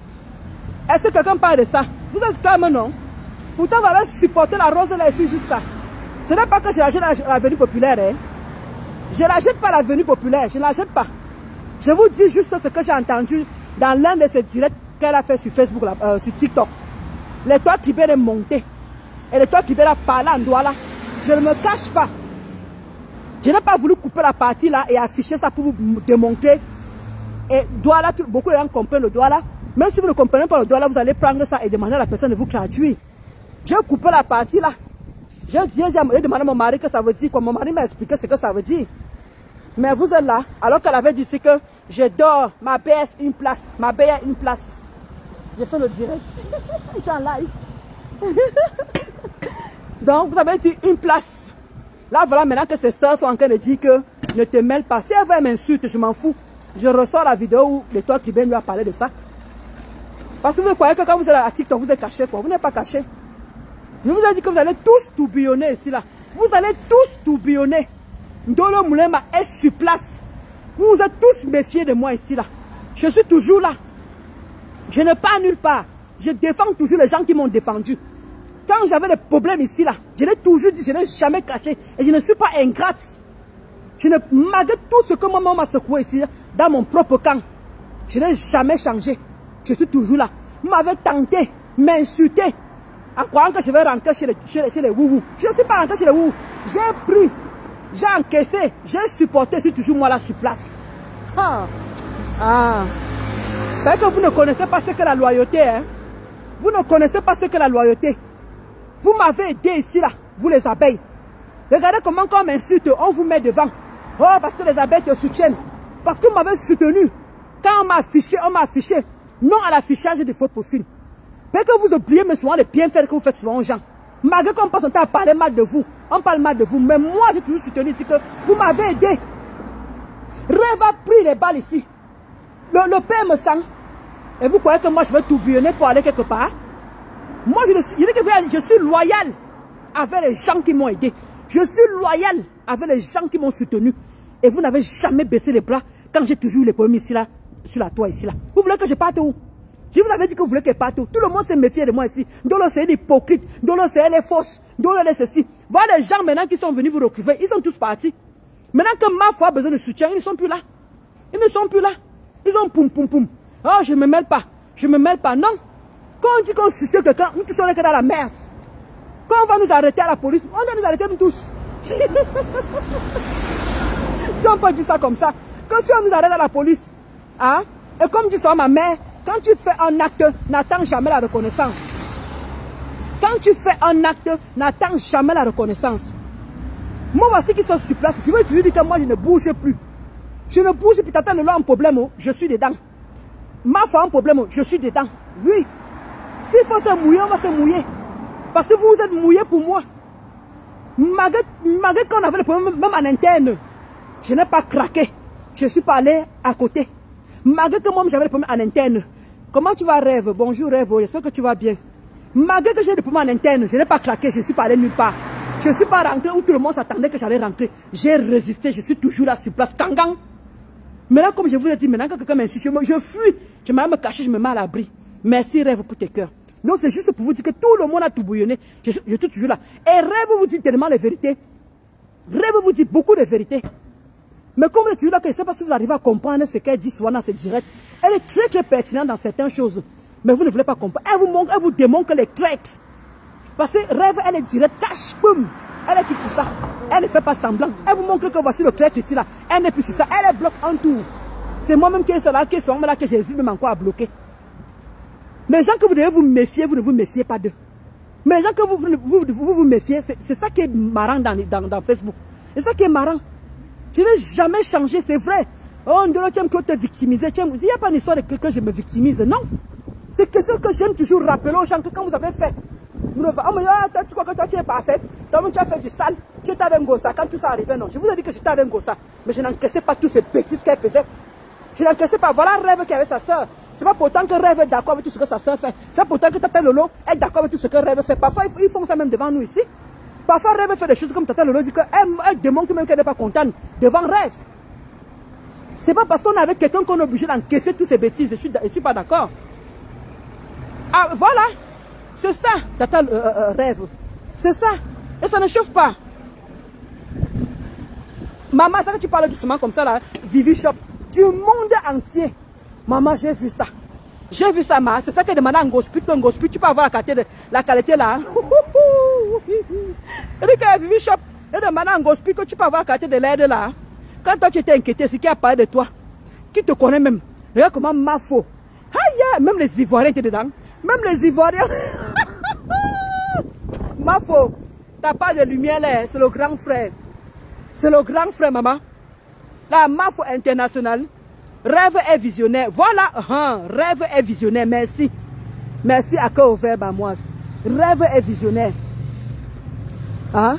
Est-ce que quelqu'un parle de ça? Vous êtes calme, non? Pourtant, vous avez supporté la Rose là ici jusqu'à. Ce n'est pas que je la jette à l'avenue populaire. Hein. Je ne la jette pas à l'avenue populaire. Je ne la jette pas. Je vous dis juste ce que j'ai entendu dans l'un de ces directs qu'elle a fait sur Facebook, sur TikTok. Les toits tribés est monté. Et les toits tribés a parlé en Douala. Je ne me cache pas. Je n'ai pas voulu couper la partie là et afficher ça pour vous démontrer. Et Douala, beaucoup de gens comprennent le Douala. Même si vous ne comprenez pas le droit, là, vous allez prendre ça et demander à la personne de vous traduire. J'ai coupé la partie là. J'ai demandé à mon mari que ça veut dire quoi. Mon mari m'a expliqué ce que ça veut dire. Mais vous êtes là, alors qu'elle avait dit que je dors, ma baisse une place, ma baisse une place. J'ai fait le direct. Je suis en live. Donc, vous avez dit une place. Là, voilà, maintenant que ces soeurs sont en train de dire que ne te mêle pas. Si elle veut m'insulter, je m'en fous. Je ressors la vidéo où le toit qui lui a parlé de ça. Parce que vous croyez que quand vous êtes à TikTok, vous êtes caché quoi. Vous n'êtes pas caché. Je vous ai dit que vous allez tous tourbillonner ici là. Vous allez tous tourbillonner. Ndolo Moulema est sur place. Vous vous êtes tous méfiés de moi ici là. Je suis toujours là. Je ne pars nulle part. Je défends toujours les gens qui m'ont défendu. Quand j'avais des problèmes ici là, je l'ai toujours dit, je n'ai jamais caché. Et je ne suis pas ingrate. Malgré tout ce que maman m'a secoué ici, dans mon propre camp, je n'ai jamais changé. Je suis toujours là. Vous m'avez tenté, m'insulté, en croyant que je vais rentrer chez les woubou. Je ne suis pas rentré chez les woubou. J'ai pris, j'ai encaissé, j'ai supporté, c'est toujours moi là sur place. C'est que vous ne connaissez pas ce que la loyauté, hein. Vous ne connaissez pas ce que la loyauté. Vous m'avez aidé ici là, vous les abeilles. Regardez comment quand on m'insulte, on vous met devant. Oh, parce que les abeilles te soutiennent. Parce que vous m'avez soutenu. Quand on m'a affiché, non à l'affichage des faux profils. Parce que vous oubliez mais souvent les bienfaits que vous faites souvent aux gens. Malgré qu'on passe son temps à parler mal de vous, on parle mal de vous. Mais moi, j'ai toujours soutenu ici que vous m'avez aidé. Rêve a pris les balles ici. Le père me sent. Et vous croyez que moi, je vais tourbillonner pour aller quelque part? Moi, je suis loyal avec les gens qui m'ont aidé. Je suis loyal avec les gens qui m'ont soutenu. Et vous n'avez jamais baissé les bras quand j'ai toujours eu les problèmes ici, là, sur la toile ici, là. Vous voulez que je parte où? Je vous avais dit que vous voulez qu'elle parte où? Tout le monde s'est méfié de moi ici. Dolo, c'est l'hypocrite. Dolo, c'est les fausses. Dolo, c'est ceci. Voilà les gens maintenant qui sont venus vous recruter. Ils sont tous partis. Maintenant que ma foi a besoin de soutien, ils ne sont plus là. Ils ne sont plus là. Ils ont poum poum poum. Oh, je ne me mêle pas. Je ne me mêle pas. Non. Quand on dit qu'on soutient quelqu'un, nous tous sommes que dans la merde. Quand on va nous arrêter à la police, on doit nous arrêter nous tous. Si on peut dire ça comme ça, que si on nous arrête à la police, hein, et comme dit ça ma mère, quand tu fais un acte, n'attends jamais la reconnaissance. Quand tu fais un acte, n'attends jamais la reconnaissance. Moi, voici qui sont sur place. Si vous dites que moi, je ne bouge plus. Je ne bouge plus. T'attends le un problème, je suis dedans. Ma foi, un problème, je suis dedans. Oui. S'il faut se mouiller, on va se mouiller. Parce que vous êtes mouillés pour moi. Malgré qu'on avait le problème, même en interne, je n'ai pas craqué. Je ne suis pas allé à côté. Malgré que moi, j'avais le problème en interne. Comment tu vas, Rêve? Bonjour, Rêve. J'espère que tu vas bien. Malgré que j'ai le problème en interne, je n'ai pas craqué. Je ne suis pas allé nulle part. Je ne suis pas rentré où tout le monde s'attendait que j'allais rentrer. J'ai résisté. Je suis toujours là sur place. Kangang. Maintenant, comme je vous ai dit, maintenant que quelqu'un m'insulte, je fuis. Je m'en me cacher, je me mets à l'abri. Merci, Rêve, pour tes cœurs. Donc, c'est juste pour vous dire que tout le monde a tout bouillonné. Je suis toujours là. Et Rêve vous dit tellement les vérités. Rêve vous dit beaucoup de vérités. Mais comme vous êtes toujours là, que je ne sais pas si vous arrivez à comprendre ce qu'elle dit souvent dans ses directs. Elle est très, très pertinente dans certaines choses. Mais vous ne voulez pas comprendre. Elle vous démontre qu'elle est traite. Parce que Rêve, elle est directe, cache, boum. Elle est qui tout ça. Elle ne fait pas semblant. Elle vous montre que voici le traite ici, là. Elle n'est plus sur ça. Elle est bloquée en tout. C'est moi-même qui est là, que j'hésite même encore à bloquer. Les gens que vous devez vous méfier, vous ne vous méfiez pas d'eux. Mais les gens que vous méfiez, c'est ça qui est marrant dans Facebook. C'est ça qui est marrant. Je n'ai jamais changé, c'est vrai. Oh, Ndolo, tu aimes trop te victimiser. Il n'y a pas une histoire que je me victimise, non. C'est quelque chose que j'aime toujours rappeler aux gens que quand vous avez fait, vous ne va, oh, mais toi, tu crois que toi tu es parfait. Toi, tu as fait du sale. Tu étais avec Ngossa quand tout ça arrivait, non. Je vous ai dit que j'étais avec Ngossa. Mais je n'encaissais pas toutes ces bêtises qu'elle faisait. Je n'encaissais pas. Voilà Rêve qui avait sa soeur. C'est pas pourtant que Rêve est d'accord avec tout ce que sa soeur fait. C'est pourtant que Tata Lolo est d'accord avec tout ce que Rêve fait. Parfois, ils font ça même devant nous ici. Parfois, Rêve fait des choses comme Tata Lolo dit qu'elle démontre même qu'elle n'est pas contente devant Rêve. C'est pas parce qu'on est avec quelqu'un qu'on est obligé d'encaisser toutes ces bêtises. Je suis pas d'accord. Ah, voilà. C'est ça, Tata Rêve. C'est ça. Et ça ne chauffe pas. Maman, c'est que tu parles doucement comme ça là. Vivi Shop. Du monde entier. Maman, j'ai vu ça. J'ai vu ça, ma. C'est ça qu'elle demande à Ngosput. Tu peux avoir la qualité là. Elle dit que Vivi Shop. Elle demande à Ngosput que tu peux avoir la qualité de l'aide là. Quand toi tu étais inquiété, c'est qui a parlé de toi. Qui te connaît même. Regarde comment ma faux. Aïe, même les Ivoiriens étaient dedans. Même les Ivoiriens. Mafo, t'as pas de lumière là, c'est le grand frère. C'est le grand frère, maman. La Mafo internationale. Rêve est visionnaire. Voilà, rêve est visionnaire. Merci. Merci à cœur ouvert, Bamoise. Rêve est visionnaire. Hein?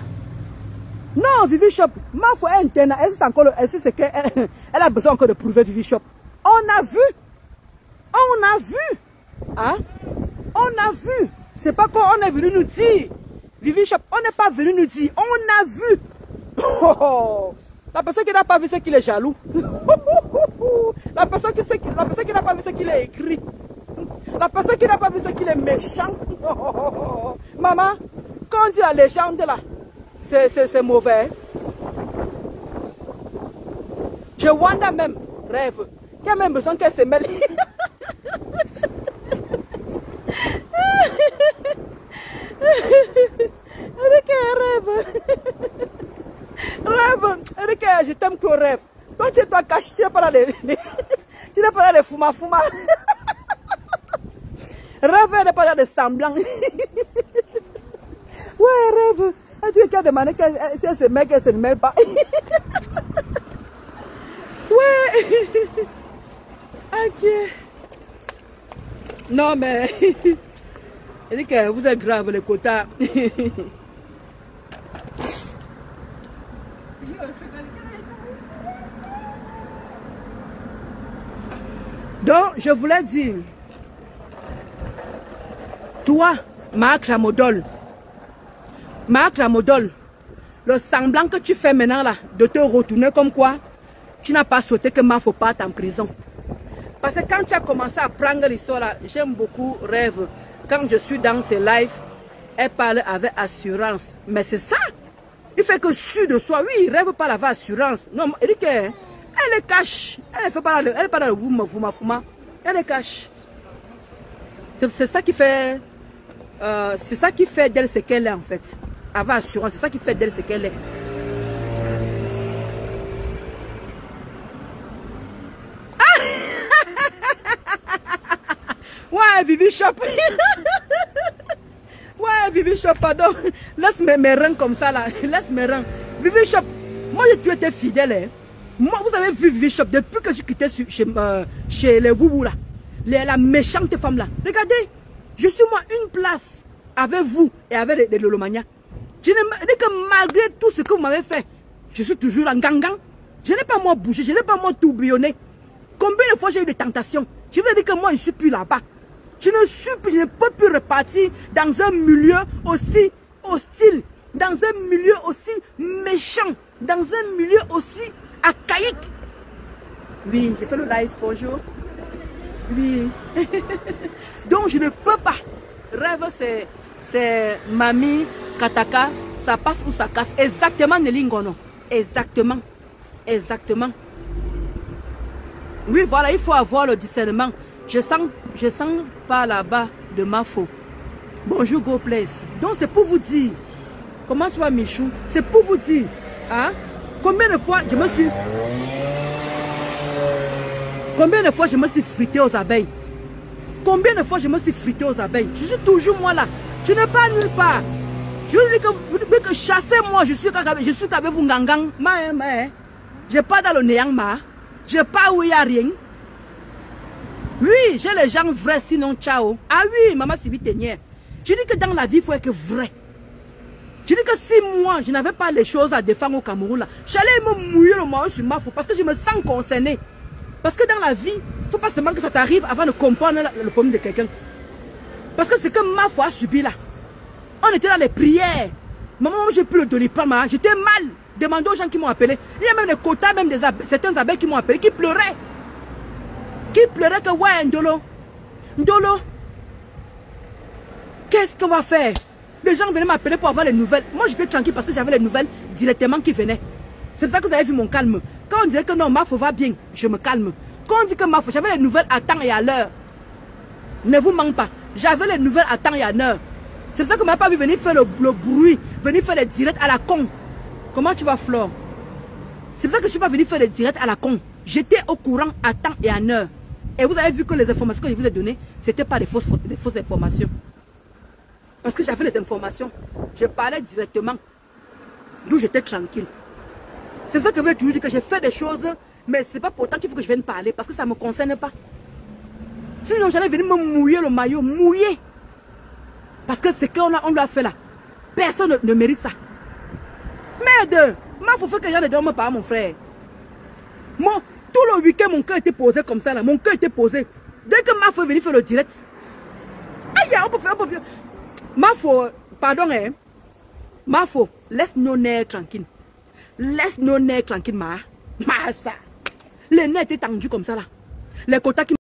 Non, Vivi Shop, Mafo est internationale. Elle a besoin encore de prouver Vivi Shop. On a vu. On a vu. Hein? On a vu. C'est pas quoi on est venu nous dire. Vivi Shop, on n'est pas venu nous dire. On a vu. Oh, la personne qui n'a pas vu, c'est qu'il est jaloux. La personne qui n'a pas vu, c'est qu'il est écrit. La personne qui n'a pas vu, c'est qu'il est méchant. Maman, quand on dit la légende là, c'est mauvais. Je Wanda même rêve. Qui a même besoin qu'elle se mêle. Rêve. Rêve. Je t'aime trop rêve. Toi tu dois cacher, tu n'es pas dans les tu n'es pas dans les fuma. Rêve n'est pas dans les semblants. Ouais, rêve. Elle dit qu'elle a demandé si elle se mêle, qu'elle se mêle pas. Ouais. Ok. Non mais elle dit que vous êtes grave les quotas. Donc, je voulais dire, toi, Marc Ramodol, le semblant que tu fais maintenant là, de te retourner comme quoi, tu n'as pas souhaité que Mafo parte en prison. Parce que quand tu as commencé à prendre l'histoire là, j'aime beaucoup Rêve. Quand je suis dans ses lives, elle parle avec assurance. Mais c'est ça. Il fait que sûr de soi. Oui, Rêve parle avec assurance. Non, elle dit que elle est cache. Elle ne pas dans le fouma. Elle est cache. C'est ça qui fait. C'est ça qui fait d'elle ce qu'elle est en fait. Avec assurance, c'est ça qui fait d'elle ce qu'elle est. Ouais, Vivi Shop. Ouais, Vivi Shop, pardon. Laisse mes reins comme ça là. Laisse mes reins. Vivi Shop, moi tu étais fidèle. Hein. Moi, vous avez vu Vivi Shop depuis que je quittais chez les Goubou là. La méchante femme là. Regardez, je suis moi une place avec vous et avec les Lolomania. Je n'ai que malgré tout ce que vous m'avez fait, je suis toujours en gangan. Je n'ai pas moi bougé, je n'ai pas moi tourbillonné. Combien de fois j'ai eu des tentations? Je veux dire que moi je ne suis plus là-bas. Je ne peux plus repartir dans un milieu aussi hostile, dans un milieu aussi méchant, dans un milieu aussi archaïque. Oui, j'ai fait le live, bonjour. Oui. Donc je ne peux pas. Rêve, c'est Mamie, Kataka, ça passe ou ça casse. Exactement, Nelingono. Exactement. Exactement. Oui, voilà, il faut avoir le discernement. Je sens pas là-bas de Mafo. Bonjour, Go Place. Donc, c'est pour vous dire. Comment tu vas, Michou? C'est pour vous dire. Hein? Combien de fois je me suis frité aux abeilles? Combien de fois je me suis frité aux abeilles? Je suis toujours moi là. Je n'ai pas nulle part. Je dis que vous devez que chasser moi. Je suis avec vous, Ngangang. Je pas dans le néant, je pas où il n'y a rien. Oui, j'ai les gens vrais, sinon ciao. Ah oui, maman Sibi Ténière. Je dis que dans la vie, il faut être vrai. Je dis que si moi, je n'avais pas les choses à défendre au Cameroun, là, j'allais me mouiller le maillot sur ma faute parce que je me sens concerné. Parce que dans la vie, il ne faut pas seulement que ça t'arrive avant de comprendre le problème de quelqu'un. Parce que c'est que ma foi a subi là. On était dans les prières. Maman, je n'ai plus le donner pas mal. J'étais mal. Demandez aux gens qui m'ont appelé. Il y a même des quotas, même certains abeilles qui m'ont appelé, qui pleuraient. Qui pleuraient que ouais, Ndolo. Ndolo. Qu'est-ce qu'on va faire? Les gens venaient m'appeler pour avoir les nouvelles. Moi, j'étais tranquille parce que j'avais les nouvelles directement qui venaient. C'est pour ça que vous avez vu mon calme. Quand on disait que non, Mafo va bien, je me calme. Quand on dit que Mafo, j'avais les nouvelles à temps et à l'heure. Ne vous manque pas. J'avais les nouvelles à temps et à l'heure. C'est pour ça que je n'ai pas vu venir faire le bruit, venir faire les directs à la con. Comment tu vas, Flore? C'est pour ça que je ne suis pas venu faire les directs à la con. J'étais au courant à temps et à heure. Et vous avez vu que les informations que je vous ai données, c'était pas des fausses informations. Parce que j'avais les informations. Je parlais directement. D'où j'étais tranquille. C'est ça que je veux toujours dire, que j'ai fait des choses, mais c'est pas pourtant qu'il faut que je vienne parler, parce que ça ne me concerne pas. Sinon, j'allais venir me mouiller le maillot, mouiller. Parce que ce qu'on lui a fait là, personne ne mérite ça. Merde, il faut que j'en ne dorme pas, mon frère. Moi, tout le week-end, mon cœur était posé comme ça là, mon cœur était posé. Dès que ma faut venir faire le direct, aïe, on peut faire. Ma faut, pardon, hein. Ma faut, laisse nos nerfs tranquilles. Laisse nos nerfs tranquilles, ma ça. Les nerfs étaient tendus comme ça là. Les quotas qui